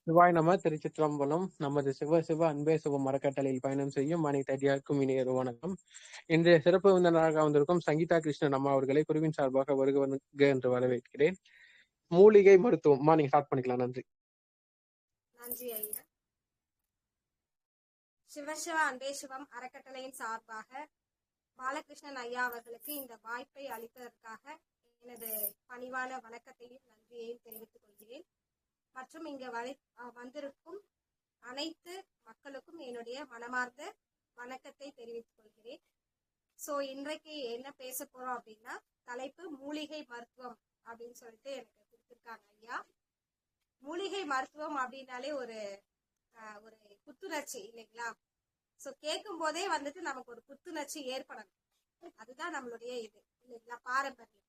சிவாய் நம. திருச்சிற்றம்பலம். நமது சிவ சிவ அன்பே சிவம் மரக்கட்டளையில் பயணம் செய்யும் அனைத்து அடியாருக்கும் இனிய வணக்கம். இன்றைய சிறப்பு விருந்தினராக வந்திருக்கும் சங்கீதா கிருஷ்ணன் அம்மா அவர்களை குருவின் சார்பாக வருக என்று வரவேற்கிறேன். மூலிகை மருத்துவம் நீங்க ஸ்டார்ட் பண்ணிக்கலாம். நன்றி. நன்றி ஐயா. சிவசிவ அன்பே சிவம் அறக்கட்டளையின் சார்பாக பாலகிருஷ்ணன் ஐயா அவர்களுக்கு இந்த வாய்ப்பை அளித்ததற்காக எனது பணிவான வணக்கத்தையும் நன்றியையும் தெரிவித்துக் கொள்கிறேன். மற்றும் இங்கு வந்திருக்கும் அனைத்து மக்களுக்கும் என்னுடைய மனமார்ந்த வணக்கத்தை தெரிவித்துக் கொள்கிறேன். இன்றைக்கு என்ன பேச போறோம் அப்படின்னா, தலைப்பு மூலிகை மருத்துவம் அப்படின்னு சொல்லிட்டு எனக்கு கொடுத்திருக்காங்க ஐயா. மூலிகை மருத்துவம் அப்படின்னாலே ஒரு புத்துணர்ச்சி இல்லைங்களா? கேட்கும் போதே வந்துட்டு நமக்கு ஒரு புத்துணர்ச்சி ஏற்படணும். அதுதான் நம்மளுடைய இது இல்லைங்களா, பாரம்பரியம்.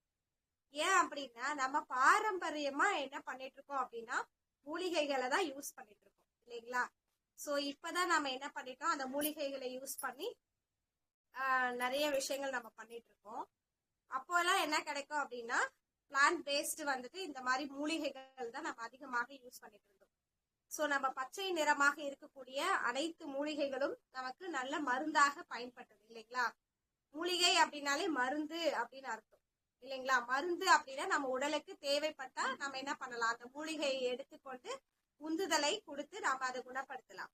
ஏன் அப்படின்னா, நம்ம பாரம்பரியமா என்ன பண்ணிட்டு இருக்கோம் அப்படின்னா, மூலிகைகளை தான் யூஸ் பண்ணிட்டு இருக்கோம் இல்லைங்களா? இப்பதான் நம்ம என்ன பண்ணிட்டோம், அந்த மூலிகைகளை யூஸ் பண்ணி நிறைய விஷயங்கள் நம்ம பண்ணிட்டு இருக்கோம். அப்போ எல்லாம் என்ன கிடைக்கும் அப்படின்னா, பிளான்ட் பேஸ்டு வந்துட்டு இந்த மாதிரி மூலிகைகள் தான் நம்ம அதிகமாக யூஸ் பண்ணிட்டு இருந்தோம். நம்ம பச்சை நிறமாக இருக்கக்கூடிய அனைத்து மூலிகைகளும் நமக்கு நல்ல மருந்தாக பயன்பட்டது இல்லைங்களா? மூலிகை அப்படின்னாலே மருந்து அப்படின்னு அர்த்தம் இல்லைங்களா? மருந்து அப்படின்னா நம்ம உடலுக்கு தேவைப்பட்டா நம்ம என்ன பண்ணலாம், அந்த மூலிகையை எடுத்துக்கொண்டு உந்துதலை கொடுத்து நாம அதை குணப்படுத்தலாம்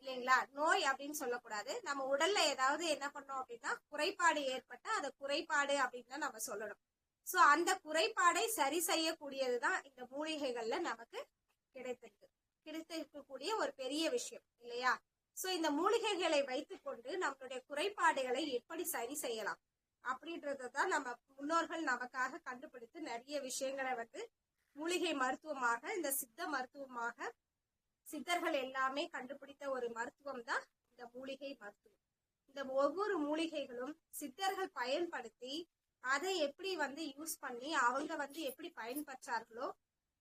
இல்லைங்களா? நோய் அப்படின்னு சொல்லக்கூடாது. நம்ம உடல்ல ஏதாவது என்ன பண்ணோம் அப்படின்னா குறைபாடு ஏற்பட்டா அதை குறைபாடு அப்படின்னு தான் நம்ம சொல்லணும். அந்த குறைபாடை சரி செய்யக்கூடியதுதான் இந்த மூலிகைகள்ல நமக்கு கிடைத்திருக்கக்கூடிய ஒரு பெரிய விஷயம் இல்லையா? இந்த மூலிகைகளை வைத்துக்கொண்டு நம்மளுடைய குறைபாடுகளை எப்படி சரி செய்யலாம் அப்படின்றதான் நம்ம முன்னோர்கள் நமக்காக கண்டுபிடித்து நிறைய விஷயங்களை மூலிகை மருத்துவமாக, இந்த சித்த மருத்துவமாக சித்தர்கள் எல்லாமே கண்டுபிடித்த ஒரு மருத்துவம் தான் இந்த மூலிகை மருத்துவம். இந்த ஒவ்வொரு மூலிகைகளும் சித்தர்கள் பயன்படுத்தி அதை எப்படி யூஸ் பண்ணி அவங்க எப்படி பயன்பெற்றார்களோ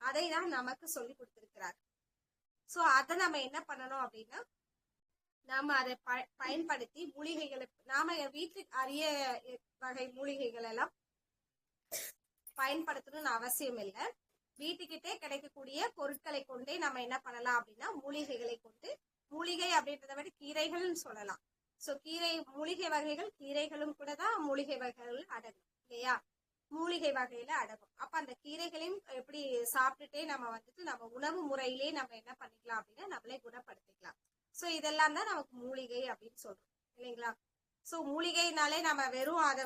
அதை தான் நமக்கு சொல்லி கொடுத்திருக்கிறார். அதை நம்ம என்ன பண்ணணும் அப்படின்னா, நாம அதை பயன்படுத்தி மூலிகைகளை நாம வீட்டுக்கு அரிய வகை மூலிகைகள் எல்லாம் பயன்படுத்தணும்னு அவசியம் இல்லை. வீட்டுக்கிட்டே கிடைக்கக்கூடிய பொருட்களை கொண்டே நம்ம என்ன பண்ணலாம் அப்படின்னா, மூலிகைகளை கொண்டு, மூலிகை அப்படின்றத விட கீரைகள்னு சொல்லலாம். கீரை மூலிகை வகைகள், கீரைகளும் கூட தான் மூலிகை வகைகள் அடங்கும் இல்லையா? மூலிகை வகையில அடங்கும். அப்ப அந்த கீரைகளையும் எப்படி சாப்பிட்டுட்டே நம்ம நம்ம உணவு முறையிலே நம்ம என்ன பண்ணிக்கலாம் அப்படின்னா நம்மளே குணப்படுத்திக்கலாம். இதெல்லாம் தான் நமக்கு மூலிகை அப்படின்னு சொல்றோம் இல்லைங்களா? மூலிகைனாலே நம்ம வெறும் அதை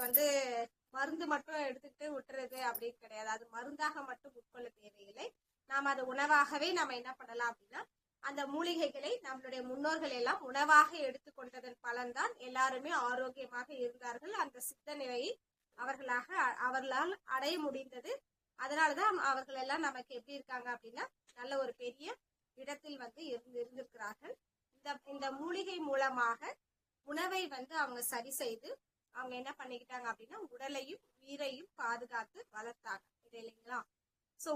மருந்து மட்டும் எடுத்துக்கிட்டு விட்டுறது அப்படின்னு கிடையாது. அது மருந்தாக மட்டும் உட்கொள்ள தேவையில்லை. நாம அதை உணவாகவே நம்ம என்ன பண்ணலாம் அப்படின்னா, அந்த மூலிகைகளை நம்மளுடைய முன்னோர்கள் எல்லாம் உணவாக எடுத்துக்கொண்டதன் பலன்தான் எல்லாருமே ஆரோக்கியமாக இருந்தார்கள். அந்த சித்த நிலையை அவர்களால் அடைய முடிந்தது. அதனாலதான் அவர்கள் எல்லாம் நமக்கு எப்படி இருக்காங்க அப்படின்னா, நல்ல ஒரு பெரிய இடத்தில் இருந்திருக்கிறார்கள். இந்த மூலிகை மூலமாக உணவை அவங்க சரி செய்து அவங்க என்ன பண்ணிக்கிட்டாங்க அப்படின்னா, உடலையும் உயிரையும் பாதுகாத்து வளர்த்தாங்க இல்லைங்களா?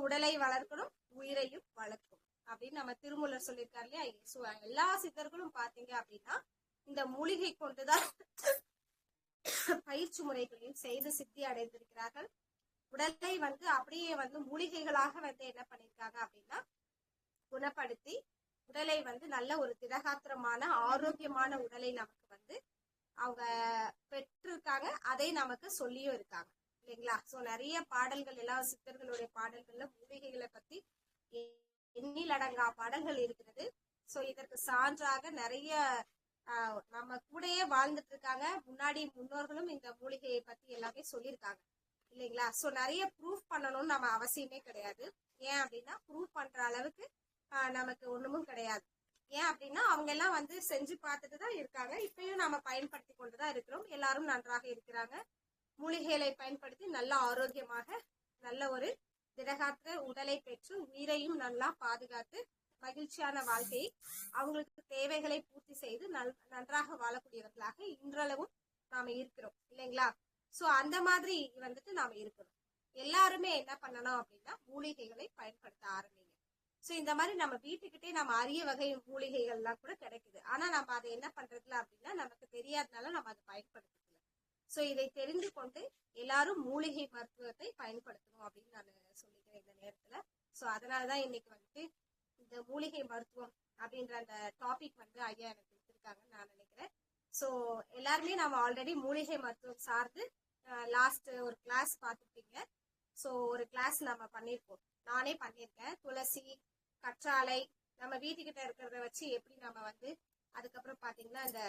உடலை வளர்க்கணும், உயிரையும் வளர்க்கணும் அப்படின்னு நம்ம திருமூலர் சொல்லியிருக்காரு இல்லையா? எல்லா சித்தர்களும் பாத்தீங்க அப்படின்னா இந்த மூலிகை கொண்டுதான் பயிற்சி முறைகளையும் செய்து சித்தி அடைந்திருக்கிறார்கள். உடலை அப்படியே மூலிகைகளாக என்ன பண்ணிருக்காங்க அப்படின்னா குணப்படுத்தி உடலை நல்ல ஒரு திடகாத்திரமான ஆரோக்கியமான உடலை நமக்கு அவங்க பெற்றிருக்காங்க. அதை நமக்கு சொல்லியும் இருக்காங்க இல்லைங்களா? நிறைய பாடல்கள், எல்லா சித்தர்களுடைய பாடல்கள்ல மூலிகைகளை பத்தி எண்ணிலடங்கா பாடல்கள் இருக்கிறது. இதற்கு சான்றாக நிறைய நம்ம கூடயே வாழ்ந்துட்டு இருக்காங்க முன்னாடி முன்னோர்களும் இந்த மூலிகையை பத்தி எல்லாமே சொல்லியிருக்காங்க இல்லைங்களா? நிறைய ப்ரூஃப் பண்ணணும்னு நம்ம அவசியமே கிடையாது. ஏன் அப்படின்னா, ப்ரூஃப் பண்ற அளவுக்கு நமக்கு ஒண்ணுமும் கிடையாது. ஏன் அப்படின்னா, அவங்க எல்லாம் செஞ்சு பார்த்துட்டு தான் இருக்காங்க. இப்பயும் நாம பயன்படுத்தி கொண்டுதான் இருக்கிறோம். எல்லாரும் நன்றாக இருக்கிறாங்க. மூலிகைகளை பயன்படுத்தி நல்ல ஆரோக்கியமாக நல்ல ஒரு திடகாத்திர உடலை பெற்று உயிரையும் நல்லா பாதுகாத்து மகிழ்ச்சியான வாழ்க்கையை, அவங்களுக்கு தேவைகளை பூர்த்தி செய்து நன்றாக வாழக்கூடியவர்களாக இன்றளவும் நாம இருக்கிறோம் இல்லைங்களா? அந்த மாதிரி நாம இருக்கணும். எல்லாருமே என்ன பண்ணணும் அப்படின்னா, மூலிகைகளை பயன்படுத்த ஆரம்பிங்க. இந்த மாதிரி நம்ம வீட்டுக்கிட்டே நம்ம அரிய வகை மூலிகைகள் எல்லாம் கூட கிடைக்குது. ஆனா நம்ம அதை என்ன பண்றதுல அப்படின்னா, நமக்கு தெரியாதனால நம்ம அதை பயன்படுத்தல. இதை தெரிந்து கொண்டு எல்லாரும் மூலிகை மருத்துவத்தை பயன்படுத்தணும் அப்படின்னு நான் சொல்லிக்கிறேன் இந்த நேரத்துல. அதனாலதான் இன்னைக்கு இந்த மூலிகை மருத்துவம் அப்படின்ற அந்த டாபிக் வந்து ஐயா எனக்கு கொடுத்துருக்காங்கன்னு நான் நினைக்கிறேன். ஸோ எல்லாருமே நம்ம ஆல்ரெடி மூலிகை மருத்துவம் சார்ந்து லாஸ்ட் ஒரு கிளாஸ் பார்த்துருப்பீங்க. ஸோ ஒரு கிளாஸ் நம்ம பண்ணியிருக்கோம், நானே பண்ணியிருக்கேன். துளசி, கற்றாழை, நம்ம வீட்டுக்கிட்ட இருக்கிறத வச்சு எப்படி நம்ம வந்து, அதுக்கப்புறம் பார்த்தீங்கன்னா இந்த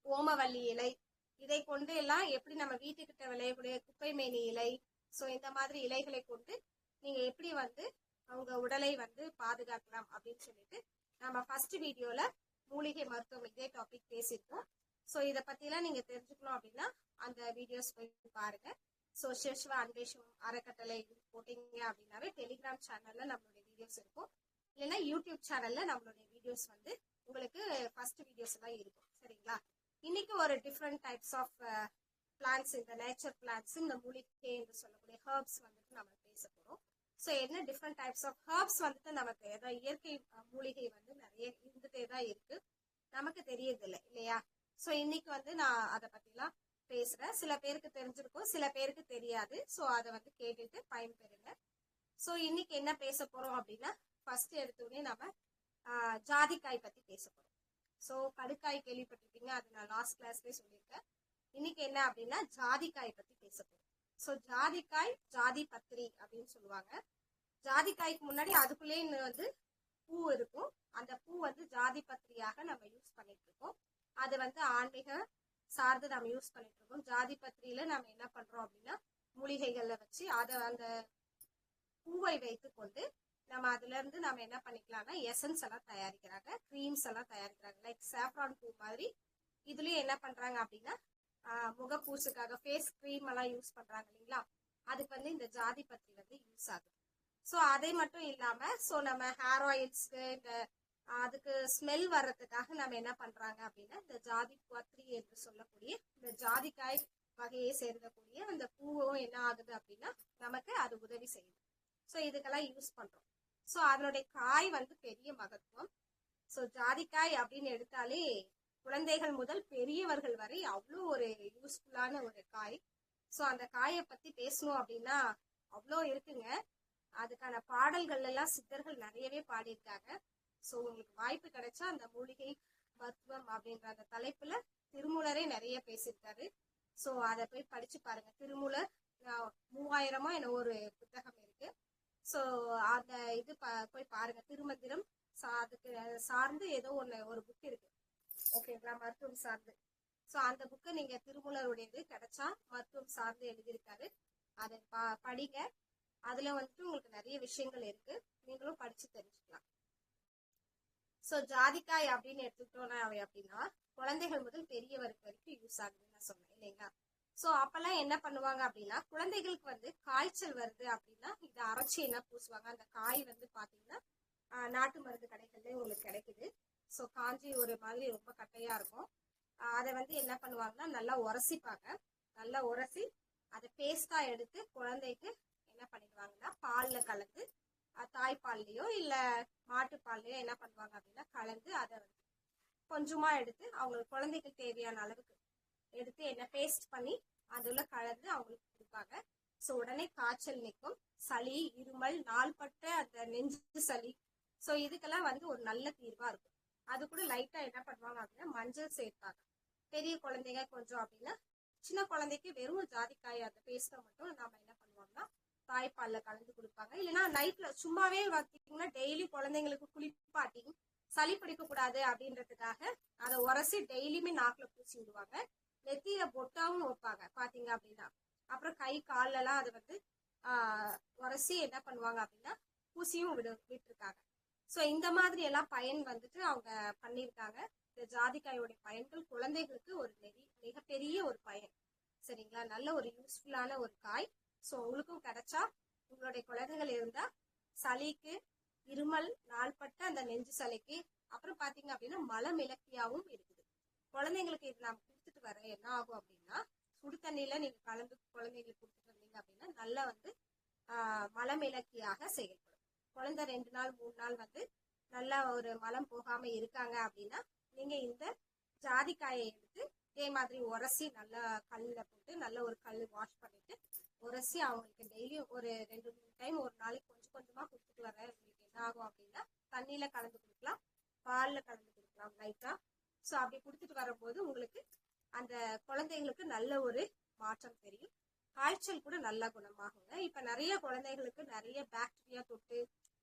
ஓமவல்லி இலை, இதை கொண்டு எல்லாம் எப்படி நம்ம வீட்டுக்கிட்ட விளையக்கூடிய குப்பைமேனி இலை, ஸோ இந்த மாதிரி இலைகளை கொண்டு நீங்க எப்படி வந்து அவங்க உடலை வந்து பாதுகாக்கலாம் அப்படின்னு சொல்லிட்டு நம்ம ஃபர்ஸ்ட் வீடியோல மூலிகை மருத்துவம் இதே டாபிக் பேசியிருக்கோம். ஸோ இதை பத்திலாம் நீங்க தெரிஞ்சுக்கணும் அப்படின்னா அந்த வீடியோஸ் போய் பாருங்க. ஸோ சிவசிவா அன்பேஸ்வரம் அறக்கட்டளை போட்டீங்க அப்படின்னாவே டெலிகிராம் சேனல்ல நம்மளுடைய வீடியோஸ் இருக்கும், இல்லைன்னா யூடியூப் சேனல்ல நம்மளுடைய வீடியோஸ் வந்து உங்களுக்கு ஃபர்ஸ்ட் வீடியோஸ் எல்லாம் இருக்கும். சரிங்களா? இன்னைக்கு ஒரு டிஃப்ரெண்ட் டைப்ஸ் ஆஃப் பிளான்ட்ஸ், இந்த நேச்சர் பிளான்ட்ஸ், இந்த மூலிகை என்று சொல்லக்கூடிய ஹர்ப்ஸ் வந்துட்டு நம்ம பேச போறோம். ஸோ என்ன டிஃப்ரெண்ட் டைப்ஸ் ஆஃப் ஹர்ப்ஸ் வந்துட்டு நமக்கு ஏதாவது இயற்கை மூலிகை வந்து நிறைய இருந்துட்டே தான் இருக்கு, நமக்கு தெரியறது இல்லை இல்லையா? ஸோ இன்னைக்கு வந்து நான் அதை பத்திலாம் பேசுறேன். சில பேருக்கு தெரிஞ்சிருக்கும், சில பேருக்கு தெரியாது. ஸோ அதை வந்து கேட்டுட்டு பயன்பெறுங்க. ஸோ இன்னைக்கு என்ன பேச போறோம் அப்படின்னா, ஃபர்ஸ்ட் எடுத்தோடனே நம்ம ஜாதிக்காய் பத்தி பேச போறோம். ஸோ கடுக்காய் கேள்விப்பட்டிருப்பீங்க, அது நான் லாஸ்ட் கிளாஸ்லேயே சொல்லியிருக்கேன். இன்னைக்கு என்ன அப்படின்னா ஜாதிக்காய் பத்தி பேச போறோம். ஸோ ஜாதிக்காய், ஜாதி பத்திரி அப்படின்னு சொல்லுவாங்க. ஜாதிக்காய்க்கு முன்னாடி அதுக்குள்ளேயே வந்து பூ இருக்கும். அந்த பூ வந்து ஜாதி பத்திரியாக நம்ம யூஸ் பண்ணிட்டு இருக்கோம். அது வந்து ஆன்மீக சார்ந்து நம்ம யூஸ் பண்ணிட்டு இருக்கோம். ஜாதி பத்திரியில நம்ம என்ன பண்றோம் அப்படின்னா மூலிகைகள்ல வச்சு அதை அந்த பூவை வைத்து கொண்டு நம்ம அதுல இருந்து நம்ம என்ன பண்ணிக்கலாம்னா எசன்ஸ் எல்லாம் தயாரிக்கிறாங்க, க்ரீம்ஸ் எல்லாம் தயாரிக்கிறாங்க. லைக் சாஃப்ரான் பூ மாதிரி இதுலயும் என்ன பண்றாங்க அப்படின்னா முகப்பூசுக்காக ஃபேஸ் க்ரீம் எல்லாம் யூஸ் பண்றாங்க இல்லைங்களா? அதுக்கு வந்து இந்த ஜாதி பத்திரி வந்து யூஸ் ஆகுது. ஸோ அதை மட்டும் இல்லாம ஸோ நம்ம ஹேர் ஆயில்ஸ்க்கு இந்த அதுக்கு ஸ்மெல் வர்றதுக்காக நம்ம என்ன பண்றாங்க அப்படின்னா இந்த ஜாதி பத்திரி என்று சொல்லக்கூடிய இந்த ஜாதிக்காய் வகையை சேர்ந்தக்கூடிய அந்த பூவும் என்ன ஆகுது அப்படின்னா நமக்கு அது உதவி செய்யுது. ஸோ இதுக்கெல்லாம் யூஸ் பண்றோம். ஸோ அதனுடைய காய் வந்து பெரிய மகத்துவம். ஸோ ஜாதிக்காய் அப்படின்னு எடுத்தாலே குழந்தைகள் முதல் பெரியவர்கள் வரை அவ்வளோ ஒரு யூஸ்ஃபுல்லான ஒரு காய். ஸோ அந்த காயை பத்தி பேசணும் அப்படின்னா அவ்வளோ இருக்குங்க. அதுக்கான பாடல்கள் எல்லாம் சித்தர்கள் நிறையவே பாடியிருக்காங்க. ஸோ உங்களுக்கு வாய்ப்பு கிடைச்சா அந்த மூலிகை மருத்துவம் அப்படின்ற அந்த தலைப்புல திருமூலரே நிறைய பேசியிருக்காரு. ஸோ அதை போய் படிச்சு பாருங்க. திருமூலர் 3000 என்ன ஒரு புத்தகம் இருக்கு. ஸோ அந்த இது போய் பாருங்க. திருமந்திரம் அதுக்கு சார்ந்து ஏதோ ஒரு புக் இருக்கு, ஓகேங்களா, மருத்துவம் சார்ந்து. ஸோ அந்த புக்கை நீங்க திருமூலருடையது கிடைச்சா மருத்துவம் சார்ந்து எழுதியிருக்காரு, அதை படிங்க. அதுல வந்துட்டு உங்களுக்கு நிறைய விஷயங்கள் இருக்கு, நீங்களும் படிச்சு தெரிஞ்சுக்கலாம். ஸோ ஜாதிக்காய் அப்படின்னு எடுத்துக்கிட்டோம்னா அப்படின்னா குழந்தைகள் முதல் பெரியவருக்கு வரைக்கும் யூஸ் ஆகுதுன்னு நான் சொன்னேன் இல்லைங்களா? ஸோ அப்பெல்லாம் என்ன பண்ணுவாங்க அப்படின்னா குழந்தைகளுக்கு வந்து காய்ச்சல் வருது அப்படின்னா இதை அரைச்சி என்ன பூசுவாங்க. அந்த காய் வந்து பாத்தீங்கன்னா நாட்டு மருந்து கடைகள்ல உங்களுக்கு கிடைக்குது. ஸோ காஞ்சி ஒரு மாதிரி ரொம்ப கட்டையா இருக்கும். அதை வந்து என்ன பண்ணுவாங்கன்னா நல்லா உரசிப்பாங்க. நல்லா உரசி அதை பேஸ்டா எடுத்து குழந்தைக்கு என்ன பண்ணிடுவாங்கன்னா பால்ல கலந்து, தாய்ப்பால்லையோ இல்ல மாட்டுப்பால்லையோ என்ன பண்ணுவாங்க அப்படின்னா கலந்து அதை வந்து கொஞ்சமா எடுத்து அவங்களுக்கு குழந்தைக்கு தேவையான அளவுக்கு எடுத்து என்ன பேஸ்ட் பண்ணி அதுல கலந்து அவங்களுக்கு கொடுப்பாங்க. ஸோ உடனே காய்ச்சல் நிற்கும். சளி, இருமல், நாள்பட்ட அந்த நெஞ்சு சளி, ஸோ இதுக்கெல்லாம் வந்து ஒரு நல்ல தீர்வா இருக்கும். அது கூட லைட்டா என்ன பண்ணுவாங்க அப்படின்னா மஞ்சள் சேர்ப்பாங்க. பெரிய குழந்தைங்க கொஞ்சம் அப்படின்னா சின்ன குழந்தைக்கு வெறும் ஜாதிக்காய் அந்த பேஸ்ட்டை மட்டும் நாம என்ன பண்ணுவோம்னா தாய்ப்பால்ல கலந்து கொடுப்பாங்க. இல்லைன்னா நைட்ல சும்மாவே பார்த்தீங்கன்னா டெய்லி குழந்தைங்களுக்கு குளிப்பாட்டி சளி பிடிக்க கூடாது அப்படின்றதுக்காக அதை உரசி டெய்லியுமே நாக்குல பூசி விடுவாங்க. நெத்தியில பொட்டாவும் வைப்பாங்க பாத்தீங்க அப்படின்னா. அப்புறம் கை கால்ல எல்லாம் அதை வந்து உரசி என்ன பண்ணுவாங்க அப்படின்னா பூசியும் விட்டுருக்காங்க. ஸோ இந்த மாதிரி எல்லாம் பயன் வந்துட்டு அவங்க பண்ணியிருக்காங்க. இந்த ஜாதிக்காயோட பயன்கள் குழந்தைகளுக்கு ஒரு மிகப்பெரிய ஒரு பயன். சரிங்களா? நல்ல ஒரு யூஸ்ஃபுல்லான ஒரு காய். ஸோ உங்களுக்கும் கிடைச்சா உங்களுடைய குழந்தைகள் இருந்தா சளிக்கு, இருமல், நாள்பட்ட அந்த நெஞ்சு சளிக்கு, அப்புறம் பாத்தீங்க அப்படின்னா மலமிளக்கியாவும் இருக்குது. குழந்தைங்களுக்கு இது நாம கொடுத்துட்டு வர என்ன ஆகும் அப்படின்னா சுடு தண்ணியில நீங்க கலந்து குழந்தைங்களுக்கு கொடுத்துட்டு வந்தீங்க அப்படின்னா நல்லா வந்து மலமிளக்கியாக செயல்படும். குழந்தை 2 நாள் 3 நாள் வந்து நல்லா ஒரு மலம் போகாம இருக்காங்க அப்படின்னா நீங்க இந்த ஜாதிக்காயை எடுத்து இதே மாதிரி உரசி நல்லா கல்லுல போட்டு நல்ல ஒரு கல் வாஷ் பண்ணிட்டு உரசி அவங்களுக்கு டெய்லியும் ஒரு 2-3 டைம் ஒரு நாளைக்கு கொஞ்சம் கொஞ்சமா கொடுத்துட்டு வர உங்களுக்கு என்ன ஆகும் அப்படின்னா தண்ணியில கலந்து கொடுக்கலாம், பால்ல கலந்து கொடுக்கலாம் லைட்டா. ஸோ அப்படி கொடுத்துட்டு வரும்போது உங்களுக்கு அந்த குழந்தைங்களுக்கு நல்ல ஒரு மாற்றம் தெரியும். காய்ச்சல் கூட நல்லா குணமாகுங்க. இப்ப நிறைய குழந்தைகளுக்கு நிறைய பாக்டீரியா தொட்டு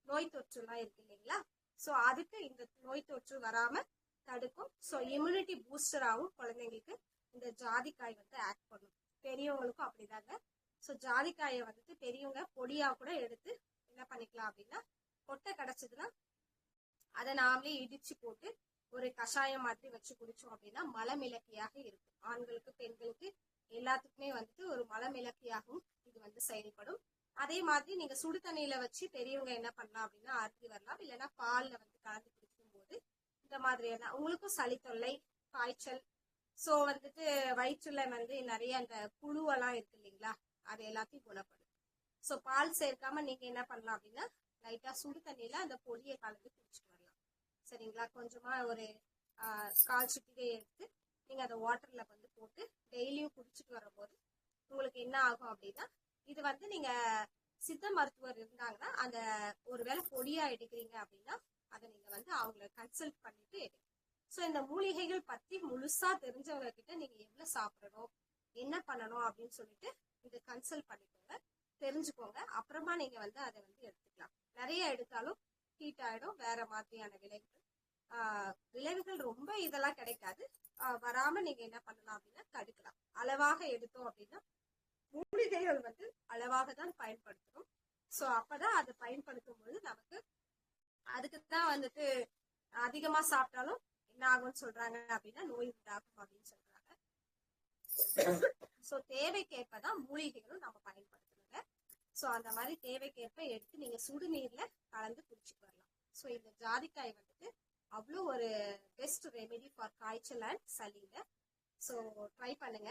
நோய் தொற்று எல்லாம் இருக்கு இல்லைங்களா? ஸோ அதுக்கு இந்த நோய் தொற்று வராம தடுக்கும். ஸோ இம்யூனிட்டி பூஸ்டராகவும் குழந்தைங்களுக்கு இந்த ஜாதிக்காய் வந்து ஆக்ட் பண்ணும். பெரியவங்களுக்கும் அப்படிதாங்க. ஸோ ஜாதிக்காயை வந்துட்டு பெரியவங்க பொடியா கூட எடுத்து என்ன பண்ணிக்கலாம் அப்படின்னா, கொட்டை கிடைச்சதுன்னா அதை நாமளே இடிச்சு போட்டு ஒரு கஷாயம் மாதிரி வச்சு குடிச்சோம் அப்படின்னா மலமிளக்கியாக இருக்கும். ஆண்களுக்கு பெண்களுக்கு எல்லாத்துக்குமே வந்துட்டு ஒரு மலமிளக்கியாகவும் இது வந்து செயல்படும். அதே மாதிரி நீங்க சுடு தண்ணியில வச்சு பெரியவங்க என்ன பண்ணலாம் அப்படின்னா அருந்தி வரலாம். இல்லைன்னா பால்ல வந்து கலந்து குடிக்கும் போது இந்த மாதிரியான உங்களுக்கும் சளி தொல்லை, காய்ச்சல், ஸோ வந்துட்டு வயிற்றுல வந்து நிறைய அந்த புழுவெல்லாம் இருக்கு இல்லைங்களா, அது எல்லாத்தையும் குணப்படும். ஸோ பால் சேர்க்காம நீங்க என்ன பண்ணலாம் அப்படின்னா லைட்டா சுடு தண்ணியில அந்த பொடியை கலந்து குடிச்சிட்டு வரலாம். சரிங்களா? கொஞ்சமா ஒரு 1/4 சிட்டிகை எடுத்து நீங்க அந்த வாட்டர்ல வந்து போட்டு டெய்லியும் குடிச்சிட்டு வரும்போது உங்களுக்கு என்ன ஆகும் அப்படின்னா, இது வந்து நீங்க சித்த மருத்துவர் இருந்தாங்கன்னா அந்த ஒருவேளை பொடியா எடுக்கிறீங்க அப்படின்னா அதை நீங்க வந்து அவங்கள கன்சல்ட் பண்ணிட்டு எடுங்க. ஸோ இந்த மூலிகைகள் பத்தி முழுசா தெரிஞ்சவங்க கிட்ட நீங்க எவ்வளவு சாப்பிடணும், என்ன பண்ணணும் அப்படின்னு சொல்லிட்டு இதை கன்சல்ட் பண்ணிக்கோங்க, தெரிஞ்சுக்கோங்க. அப்புறமா நீங்க வந்து அதை வந்து எடுத்துக்கலாம். நிறைய எடுத்தாலும் ஹீட் ஆயிடும், வேற மாதிரியான விளைவுகள் விளைவுகள் ரொம்ப இதெல்லாம் கிடைக்காது. வராம நீங்க என்ன பண்ணலாம் அப்படின்னா தடுக்கலாம். அளவாக எடுத்தோம் அப்படின்னா மூலிகைகள் வந்து அளவாக தான் பயன்படுத்தணும். ஸோ அப்பதான் அதை பயன்படுத்தும் போது நமக்கு அதுக்குதான் வந்துட்டு அதிகமா சாப்பிட்டாலும் என்ன ஆகும்னு சொல்றாங்க அப்படின்னா நோய் உண்டாகும் அப்படின்னு சொல்றாங்க. ஸோ தேவைக்கேற்பதான் மூலிகைகளும் நம்ம பயன்படுத்தணுங்க. ஸோ அந்த மாதிரி தேவைக்கேற்ப எடுத்து நீங்க சுடுநீர்ல கலந்து குடிச்சிட்டு வரலாம். ஸோ இந்த ஜாதிக்காய் வந்துட்டு அவ்வளோ ஒரு பெஸ்ட் ரெமெடி ஃபார் காய்ச்சல் அண்ட் சளிங்க. ஸோ ட்ரை பண்ணுங்க.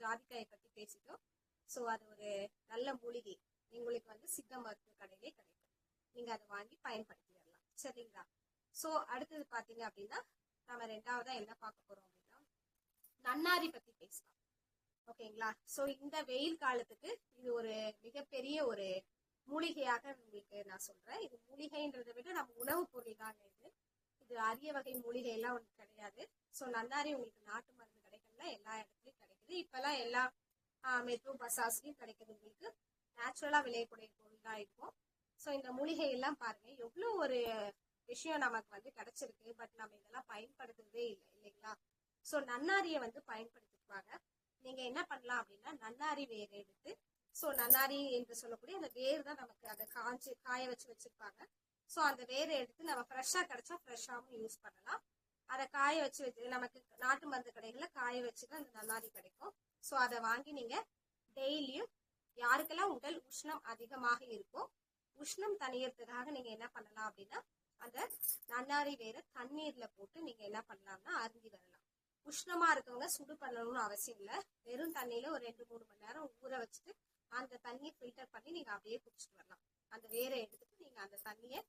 ஜாதிக்காயை பத்தி பேசிட்டோம். ஸோ அது ஒரு நல்ல மூலிகை, உங்களுக்கு வந்து சித்த மருத்துவ கடையிலே கிடைக்கும். நீங்க அதை வாங்கி பயன்படுத்தி வரலாம். சரிங்களா? ஸோ அடுத்தது பாத்தீங்க அப்படின்னா நம்ம ரெண்டாவதா என்ன பார்க்க போறோம் அப்படின்னா நன்னாரி பத்தி பேசலாம். ஓகேங்களா? ஸோ இந்த வெயில் காலத்துக்கு இது ஒரு மிகப்பெரிய ஒரு மூலிகையாக உங்களுக்கு நான் சொல்றேன். இது மூலிகைன்றதை விட நம்ம உணவுப் பொருள் தான். இது அரிய வகை மூலிகை எல்லாம் ஒன்று கிடையாது. ஸோ நன்னாரி உங்களுக்கு நாட்டு மருந்து கிடைக்கல, எல்லா இடத்துலயும் கிடைக்குது. இப்பெல்லாம் எல்லா மெட்ரோ பசாஸ்லயும் கிடைக்குது. உங்களுக்கு நேச்சுரலா விளையக்கூடிய பொருள் தான் இருக்கும். ஸோ இந்த மூலிகை எல்லாம் பாருங்க எவ்வளவு ஒரு விஷயம் நமக்கு வந்து கிடைச்சிருக்கு. பட் நம்ம இதெல்லாம் பயன்படுத்துறதே இல்லை இல்லைங்களா? ஸோ நன்னாரியை வந்து பயன்படுத்திக்குவாங்க. நீங்க என்ன பண்ணலாம் அப்படின்னா நன்னாரி வேர் எடுத்து, ஸோ நன்னாரி என்று சொல்லக்கூடிய அந்த வேர் தான் நமக்கு அதை காய வச்சு வச்சிருப்பாங்க. ஸோ அந்த வேரை எடுத்து நம்ம ஃப்ரெஷ்ஷா கிடைச்சா ஃப்ரெஷ்ஷாகவும் யூஸ் பண்ணலாம். அதை காய வச்சு நமக்கு நாட்டு மருந்து கடைகள்ல காய வச்சுதான் அந்த நன்னாரி கிடைக்கும். ஸோ அதை வாங்கி நீங்க டெய்லியும் யாருக்கெல்லாம் உடல் உஷ்ணம் அதிகமாக இருக்கும், உஷ்ணம் தணியறதுக்காக நீங்க என்ன பண்ணலாம் அப்படின்னா அந்த நன்னாரி வேரை தண்ணீர்ல போட்டு நீங்க என்ன பண்ணலாம்னா அருந்தி வரலாம். உஷ்ணமா இருக்கவங்க சுடு பண்ணணும்னு அவசியம் இல்லை. வெறும் தண்ணியில ஒரு 2-3 மணி நேரம் ஊற வச்சுட்டு அந்த தண்ணியை ஃபில்டர் பண்ணி நீங்க அப்படியே குடிச்சிட்டு வரலாம். அந்த வேரை எடுத்துட்டு நீங்க அந்த தண்ணியை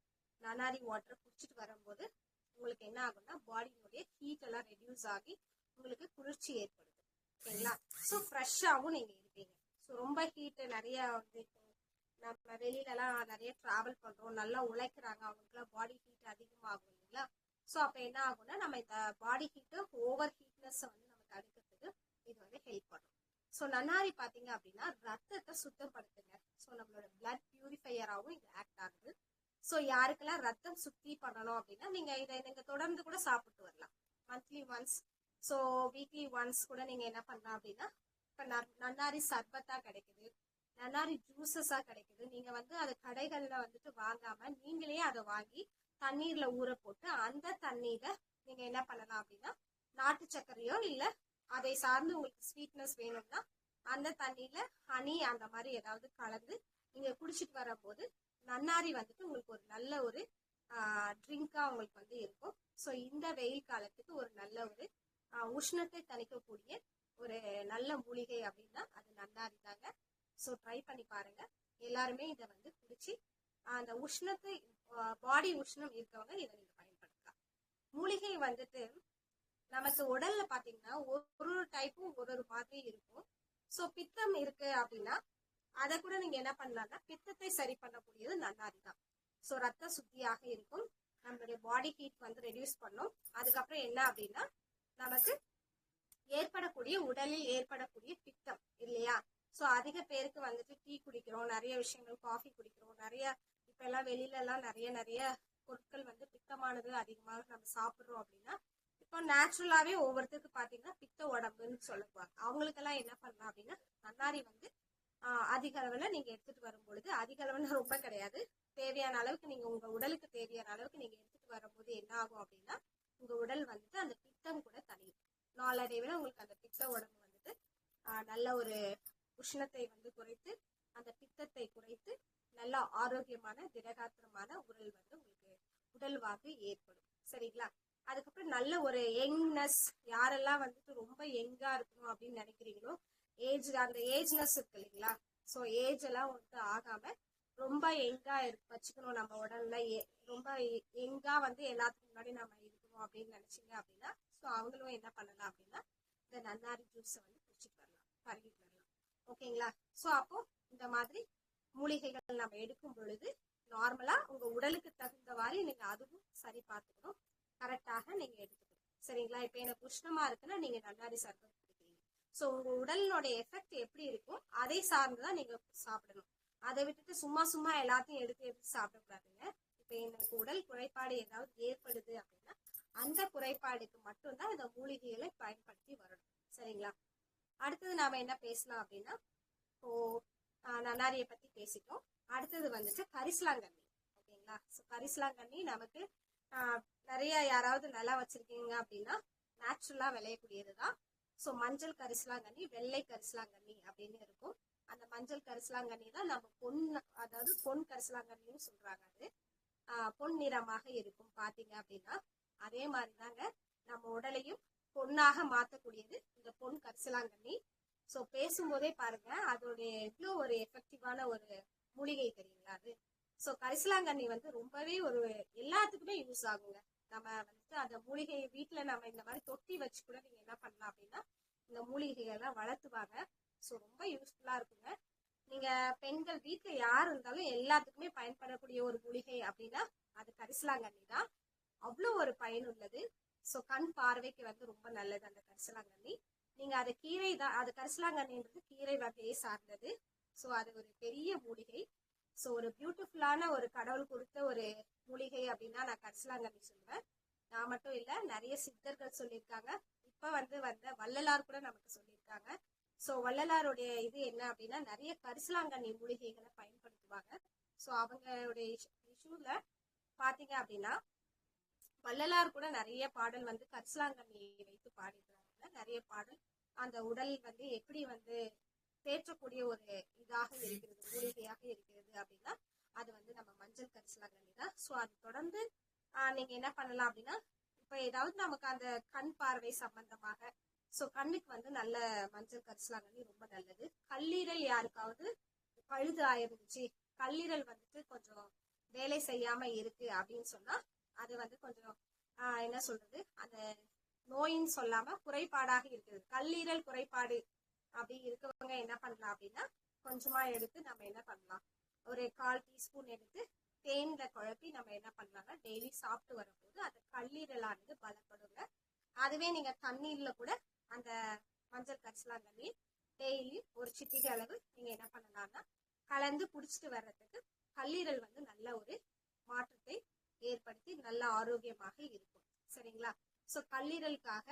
நன்னாரி வாட்டரை குடிச்சிட்டு வரும்போது உங்களுக்கு என்ன ஆகும்னா பாடியினுடைய ஹீட் எல்லாம் ரெடியூஸ் ஆகி உங்களுக்கு குளிர்ச்சி ஏற்படுது. ஓகேங்களா? ஸோ ஃப்ரெஷ்ஷாகவும் நீங்க இருப்பீங்க. ஸோ ரொம்ப ஹீட் நிறைய வந்து நம்ம வெளியில எல்லாம் நிறைய டிராவல் பண்றோம், நல்லா உழைக்கிறாங்க, அவங்களுக்குலாம் பாடி ஹீட் அதிகமாகும் இல்லைங்களா? ஸோ அப்ப என்ன ஆகும்னா நம்ம இந்த பாடி ஹீட்டு ஓவர் ஹீட்னஸ் வந்து நம்ம தடுக்கிறதுக்கு இது வந்து ஹெல்ப் பண்ணும். ஸோ நன்னாரி பாத்தீங்க அப்படின்னா ரத்தத்தை சுத்தப்படுத்துங்க. ஸோ நம்மளோட பிளட் பியூரிஃபையராகவும் இது ஆக்ட் ஆகுது. ஸோ யாருக்கெல்லாம் ரத்தம் சுத்தி பண்ணணும் அப்படின்னா நீங்க இதை நீங்க தொடர்ந்து கூட சாப்பிட்டு வரலாம். Monthly once, so weekly once கூட நீங்க என்ன பண்ணலாம் அப்படின்னா இப்ப நன்னாரி சர்பத்தா கிடைக்குது, நன்னாரி ஜூசஸா கிடைக்குது. நீங்க வந்து அது கடைகள்ல வந்துட்டு வாங்காம நீங்களே அதை வாங்கி தண்ணீர்ல ஊற போட்டு அந்த தண்ணீரை நீங்க என்ன பண்ணலாம் அப்படின்னா நாட்டு சர்க்கரையோ இல்ல அதை சார்ந்து உங்களுக்கு ஸ்வீட்னஸ் வேணும்னா அந்த தண்ணியில ஹனி அந்த மாதிரி ஏதாவது கலந்து நீங்க குடிச்சிட்டு வரும்போது நன்னாரி வந்துட்டு உங்களுக்கு ஒரு நல்ல ஒரு ட்ரிங்கா உங்களுக்கு வந்து இருக்கும். ஸோ இந்த வெயில் காலத்துக்கு ஒரு நல்ல ஒரு உஷ்ணத்தை தணிக்கக்கூடிய ஒரு நல்ல மூலிகை அப்படின்னா அது நன்னாரி தாங்க. ஸோ ட்ரை பண்ணி பாருங்க. எல்லாருமே இதை வந்து குடிச்சு அந்த உஷ்ணத்தை பாடி உஷ்ணம் இருக்கவங்க இதை நீங்க பயன்படுத்தலாம். மூலிகை வந்துட்டு நமக்கு உடல்ல பாத்தீங்கன்னா ஒரு டைப்பும் ஒரு மாதிரி இருக்கும். ஸோ பித்தம் இருக்கு அப்படின்னா அதை கூட நீங்க என்ன பண்ணலாம்னா பித்தத்தை சரி பண்ணக்கூடியது நன்னாரி தான். ஸோ ரத்த சுத்தியாக இருக்கும், நம்மளுடைய பாடி ஹீட் வந்து ரெடியூஸ் பண்ணும். அதுக்கப்புறம் என்ன அப்படின்னா நமக்கு ஏற்படக்கூடிய உடலில் ஏற்படக்கூடிய பித்தம் இல்லையா. ஸோ அதிக பேருக்கு வந்துட்டு டீ குடிக்கிறோம், நிறைய விஷயங்கள் காஃபி குடிக்கிறோம், நிறைய இப்ப எல்லாம் வெளியில எல்லாம் நிறைய நிறைய பொருட்கள் வந்து பித்தமானது அதிகமாக நம்ம சாப்பிடுறோம் அப்படின்னா இப்போ நேச்சுரலாவே ஒவ்வொருத்தருக்கு பாத்தீங்கன்னா பித்த உடம்புன்னு சொல்லுவாங்க. அவங்களுக்கெல்லாம் என்ன பண்ணலாம் அப்படின்னா நன்னாரி வந்து அதிக அளவுல நீங்க எடுத்துட்டு வரும் பொழுது, அதிக அளவுல ரொம்ப கிடையாது, தேவையான அளவுக்கு நீங்க உங்க உடலுக்கு தேவையான அளவுக்கு நீங்க எடுத்துட்டு வரும்போது என்ன ஆகும் அப்படின்னா உங்க உடல் வந்துட்டு அந்த பித்தம் கூட தனியும். நாளடைவில் உங்களுக்கு அந்த பித்த உடம்பு வந்துட்டு நல்ல ஒரு உஷ்ணத்தை வந்து குறைத்து அந்த பித்தத்தை குறைத்து நல்ல ஆரோக்கியமான திடகாத்திரமான உடல் வந்து உங்களுக்கு உடல்வாகு ஏற்படும். சரிங்களா. அதுக்கப்புறம் நல்ல ஒரு யங்னஸ், யாரெல்லாம் வந்துட்டு ரொம்ப யங்கா இருக்கணும் அப்படின்னு நினைக்கிறீங்களோ, அந்த ஏஜ்னஸ் இருக்கு இல்லைங்களா. ஸோ ஏஜ் எல்லாம் வந்து ஆகாம ரொம்ப யங்கா வச்சுக்கணும் நம்ம உடல்ல, ரொம்ப யங்கா வந்து எல்லாத்துக்கும் முன்னாடி நம்ம இருக்கணும் அப்படின்னு நினைச்சீங்க அப்படின்னா ஸோ அவங்களும் என்ன பண்ணலாம் அப்படின்னா இந்த நன்னாரி ஜூஸை வந்து குடிச்சிட்டு வரலாம், பருகிட்டு வரலாம். ஓகேங்களா. ஸோ அப்போ இந்த மாதிரி மூலிகைகள் நம்ம எடுக்கும் பொழுது நார்மலா உங்க உடலுக்கு தகுந்தவாறு நீங்க அதுவும் சரி பார்த்துக்கணும், கரெக்டாக நீங்க எடுத்துக்கணும். சரிங்களா. இப்ப எனக்கு உஷ்ணமா இருக்குன்னா நீங்க நன்னாரி சர்பத் குடிக்கிறீங்க. ஸோ உங்க உடலினுடைய எஃபெக்ட் எப்படி இருக்கும் அதை சார்ந்துதான் நீங்க சாப்பிடணும். அதை விட்டுட்டு சும்மா சும்மா எல்லாத்தையும் எடுத்து எடுத்து சாப்பிடக்கூடாதுங்க. இப்ப எனக்கு உடல் குறைபாடு ஏதாவது ஏற்படுது அப்படின்னா அந்த குறைபாடுக்கு மட்டும்தான் இந்த மூலிகைகளை பயன்படுத்தி வரணும். சரிங்களா. அடுத்தது நாம என்ன பேசலாம் அப்படின்னா இப்போ நன்னாரியை பத்தி பேசிட்டோம். அடுத்தது வந்துட்டு கரிசலாங்கண்ணி. ஓகேங்களா. ஸோ கரிசலாங்கண்ணி நமக்கு நிறைய யாராவது நிலம் வச்சிருக்கீங்க அப்படின்னா நேச்சுரலா விளையக்கூடியதுதான். ஸோ மஞ்சள் கரிசலாங்கண்ணி, வெள்ளை கரிசலாங்கண்ணி அப்படின்னு இருக்கும். அந்த மஞ்சள் கரிசலாங்கண்ணி தான் நம்ம அதாவது பொன் கரிசலாங்கண்ணின்னு சொல்றாங்க. அது பொன் நிறமாக இருக்கும் பாத்தீங்க அப்படின்னா. அதே மாதிரிதாங்க நம்ம உடலையும் பொன்னாக மாத்தக்கூடியது இந்த பொன் கரிசலாங்கண்ணி. ஸோ பேசும்போதே பாருங்க அதோடைய எவ்வளோ ஒரு எஃபெக்டிவான ஒரு மூலிகை தெரியுங்களா அது. ஸோ கரிசலாங்கண்ணி வந்து ரொம்பவே ஒரு எல்லாத்துக்குமே யூஸ் ஆகுங்க. நம்ம வந்துட்டு அந்த மூலிகையை வீட்டுல நம்ம இந்த மாதிரி தொட்டி வச்சு கூட நீங்க என்ன பண்ணலாம் அப்படின்னா இந்த மூலிகைகள்லாம் வளர்த்துவாங்க. ஸோ ரொம்ப யூஸ்ஃபுல்லா இருக்குங்க. நீங்க பெண்கள் வீட்டுல யார் இருந்தாலும் எல்லாத்துக்குமே பயன்படக்கூடிய ஒரு மூலிகை அப்படின்னா அது கரிசலாங்கண்ணி தான். அவ்வளோ ஒரு பயனுள்ளது. ஸோ கண் பார்வைக்கு வந்து ரொம்ப நல்லது அந்த கரிசலாங்கண்ணி. நீங்க அது கீரை தான், அது கரிசலாங்கண்ணின்றது கீரை வகையை சார்ந்தது. ஸோ அது ஒரு பெரிய மூலிகை. ஸோ ஒரு பியூட்டிஃபுல்லான ஒரு கடவுள் கொடுத்த ஒரு மூலிகை அப்படின்னா நான் கரிசலாங்கண்ணி சொல்லுவேன். நான் மட்டும் இல்ல, நிறைய சித்தர்கள் சொல்லியிருக்காங்க. இப்ப வந்த வள்ளலார் கூட நமக்கு சொல்லியிருக்காங்க. ஸோ வள்ளலாருடைய இது என்ன அப்படின்னா நிறைய கரிசலாங்கண்ணி மூலிகைகளை பயன்படுத்துவாங்க. ஸோ அவங்களுடைய இஷ்யூல பாத்தீங்க அப்படின்னா வள்ளலார் கூட நிறைய பாடல் வந்து கரிசலாங்கண்ணியை வைத்து பாடிடுறாங்க. நிறைய பாடல் அந்த உடல் வந்து எப்படி வந்து தேற்றக்கூடிய ஒரு இதாக இருக்கிறது, மூலிகையாக இருக்கிறது அப்படின்னா அது வந்து நம்ம மஞ்சள் கரிசலாங்கண்ணி தான். ஸோ அது தொடர்ந்து நீங்க என்ன பண்ணலாம் அப்படின்னா இப்ப ஏதாவது நமக்கு அந்த கண் பார்வை சம்பந்தமாக ஸோ கண்ணுக்கு வந்து நல்ல மஞ்சள் கரிசலாங்கண்ணி ரொம்ப நல்லது. கல்லீரல் யாருக்காவது பழுது ஆயிருந்துச்சு, கல்லீரல் வந்துட்டு கொஞ்சம் வேலை செய்யாம இருக்கு அப்படின்னு சொன்னா அது வந்து கொஞ்சம் என்ன சொல்றது அந்த நோயின்னு சொல்லாம குறைபாடாக இருக்குது, கல்லீரல் குறைபாடு அப்படி இருக்கவங்க என்ன பண்ணலாம் அப்படின்னா கொஞ்சமா எடுத்து நம்ம என்ன பண்ணலாம் ஒரு 1/4 டீஸ்பூன் எடுத்து தேன்ல குழப்பி நம்ம என்ன பண்ணலாம்னா டெய்லி சாப்பிட்டு வரும்போது அந்த கல்லீரலானது பலப்படுங்க. அதுவே நீங்க தண்ணீர்ல கூட அந்த மஞ்சள் கரிசலாங்கண்ணி டெய்லி ஒரு சிட்டிகை அளவு நீங்க என்ன பண்ணலாம்னா கலந்து குடிச்சிட்டு வர்றதுக்கு கல்லீரல் வந்து நல்ல ஒரு மாற்றத்தை ஏற்படுத்தி நல்ல ஆரோக்கியமாக இருக்கும். சரிங்களா. ஸோ கல்லீரலுக்காக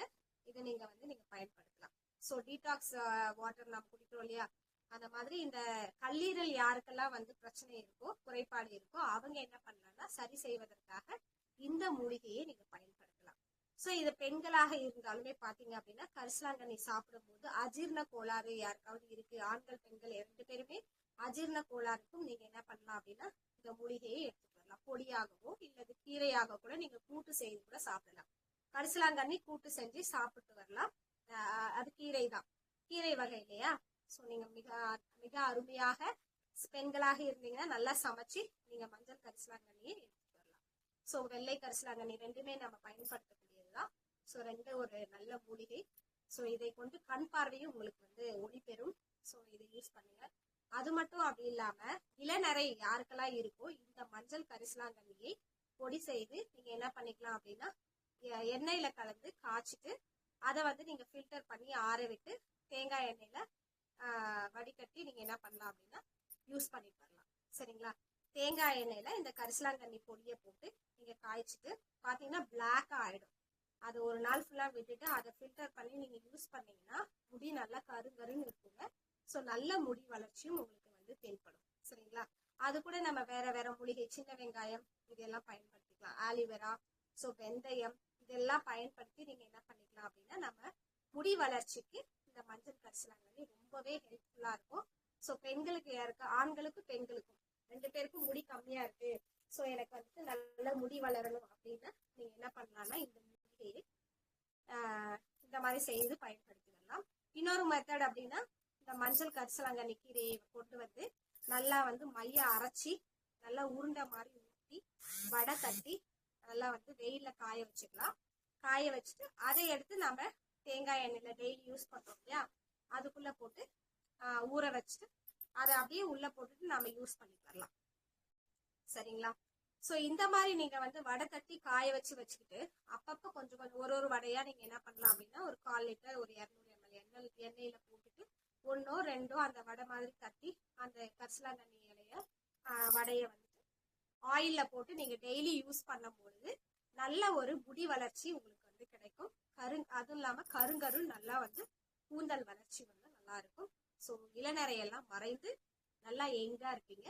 இதை நீங்க பயன்படுத்தலாம். ஸோ டீடாக்ஸ் வாட்டர் நம்ம குடிக்கிறோம் இல்லையா, அந்த மாதிரி இந்த கல்லீரல் யாருக்கெல்லாம் வந்து பிரச்சனை இருக்கோ குறைபாடு இருக்கோ அவங்க என்ன பண்ணலாம்னா சரி செய்வதற்காக இந்த மூலிகையை நீங்க பயன்படுத்தலாம். ஸோ இது பெண்களாக இருந்தாலுமே பாத்தீங்க அப்படின்னா கரிசலாங்கண்ணி சாப்பிடும் போது அஜீர்ண கோளாறு யாருக்காவது இருக்கு, ஆண்கள் பெண்கள் 2 பேருமே அஜீர்ண கோளாறுக்கும் நீங்க என்ன பண்ணலாம் அப்படின்னா இந்த மூலிகையை எடுத்துட்டு வரலாம். பொடியாகவோ இல்லது கீரையாக கூட நீங்க கூட்டு செய்து கூட சாப்பிடலாம். கரிசலாங்கண்ணி கூட்டு செஞ்சு சாப்பிட்டு வரலாம். அது கீரை தான், கீரை வகை இல்லையா. ஸோ நீங்க மிக மிக அருமையாக பெண்களாக இருந்தீங்கன்னா நல்லா சமைச்சு நீங்க மஞ்சள் கரிசலாங்கண்ணியை எடுத்துட்டு வரலாம். ஸோ வெள்ளை கரிசலாங்கண்ணி ரெண்டுமே நம்ம பயன்படுத்தக்கூடியதுதான். ஸோ ரெண்டு ஒரு நல்ல மூலிகை. ஸோ இதை கொண்டு கண் பார்வையும் உங்களுக்கு வந்து ஒளி பெறும். ஸோ இதை யூஸ் பண்ணுங்க. அது மட்டும் அப்படி இல்லாம இளநரை யாருக்கெல்லாம் இருக்கோ இந்த மஞ்சள் கரிசலாங்கண்ணியை பொடி செய்து நீங்க என்ன பண்ணிக்கலாம் அப்படின்னா எண்ணெயில கலந்து காய்ச்சிட்டு அதை வந்து நீங்க ஃபில்டர் பண்ணி ஆற விட்டு தேங்காய் எண்ணெயில வடிகட்டி நீங்க என்ன பண்ணலாம் அப்படின்னா யூஸ் பண்ணிட்டு வரலாம். சரிங்களா? தேங்காய் எண்ணெயில இந்த கரிசலாங்கண்ணி பொடியை போட்டு நீங்க காய்ச்சிட்டு பாத்தீங்கன்னா பிளாக்கா ஆயிடும். அது ஒரு நாள் ஃபுல்லா விட்டுட்டு அதை ஃபில்டர் பண்ணி நீங்க யூஸ் பண்ணீங்கன்னா முடி நல்லா கருங்கருன்னு இருக்குங்க. ஸோ நல்ல முடி வளர்ச்சியும் உங்களுக்கு வந்து தென்படும். சரிங்களா? அது கூட நம்ம வேற வேற மூலிகை, சின்ன வெங்காயம் இதெல்லாம் பயன்படுத்திக்கலாம். ஆலிவேரா, ஸோ வெந்தயம் இதெல்லாம் பயன்படுத்தி நீங்க என்ன பண்ணிக்கலாம் அப்படின்னா நம்ம முடி வளர்ச்சிக்கு இந்த மஞ்சள் கரிசலாங்கண்ணி ரொம்பவே ஹெல்ப்ஃபுல்லா இருக்கும். ஸோ பெண்களுக்கு யாருக்கு, ஆண்களுக்கும் பெண்களுக்கும் 2 பேருக்கும் முடி கம்மியா இருக்கு, ஸோ எனக்கு வந்துட்டு நல்ல முடி வளரணும் அப்படின்னா நீங்க என்ன பண்ணலாம்னா இந்த மூலிகையை இந்த மாதிரி செய்து பயன்படுத்திடலாம். இன்னொரு மெத்தட் அப்படின்னா இந்த மஞ்சள் கரிசலாங்கண்ணி கீரையை கொண்டு வந்து நல்லா வந்து மைய அரைச்சி நல்லா உருண்டை மாதிரி ஊற்றி வடை தட்டி நல்லா வந்து வெயில்ல காய வச்சுக்கலாம். காய வச்சுட்டு அதை எடுத்து நம்ம தேங்காய் எண்ணெயில டெய்லி யூஸ் பண்றோம் இல்லையா, அதுக்குள்ள போட்டு ஊற வச்சுட்டு அதை அப்படியே உள்ள போட்டுட்டு நாம யூஸ் பண்ணிட்டு வரலாம். சரிங்களா? ஸோ இந்த மாதிரி நீங்க வந்து வடை தட்டி காய வச்சுக்கிட்டு அப்பப்போ கொஞ்சம் கொஞ்சம் ஒரு வடையா நீங்க என்ன பண்ணலாம் அப்படின்னா ஒரு 1/4 லிட்டர் ஒரு 200 ml எண்ணெயில போட்டுட்டு 1ஓ 2ஓ அந்த வடை மாதிரி தட்டி அந்த கரிசலாங்கண்ணி இலைய வடையை வந்துட்டு ஆயில்ல போட்டு நீங்க டெய்லி யூஸ் பண்ணும்பொழுது நல்ல ஒரு முடி வளர்ச்சி உங்களுக்கு வந்து கிடைக்கும். அதுவும் இல்லாம கருங்கரு நல்லா வந்து கூந்தல் வளர்ச்சி வந்து நல்லா இருக்கும். ஸோ இளநரையெல்லாம் மறைந்து நல்லா எங்கா இருப்பீங்க.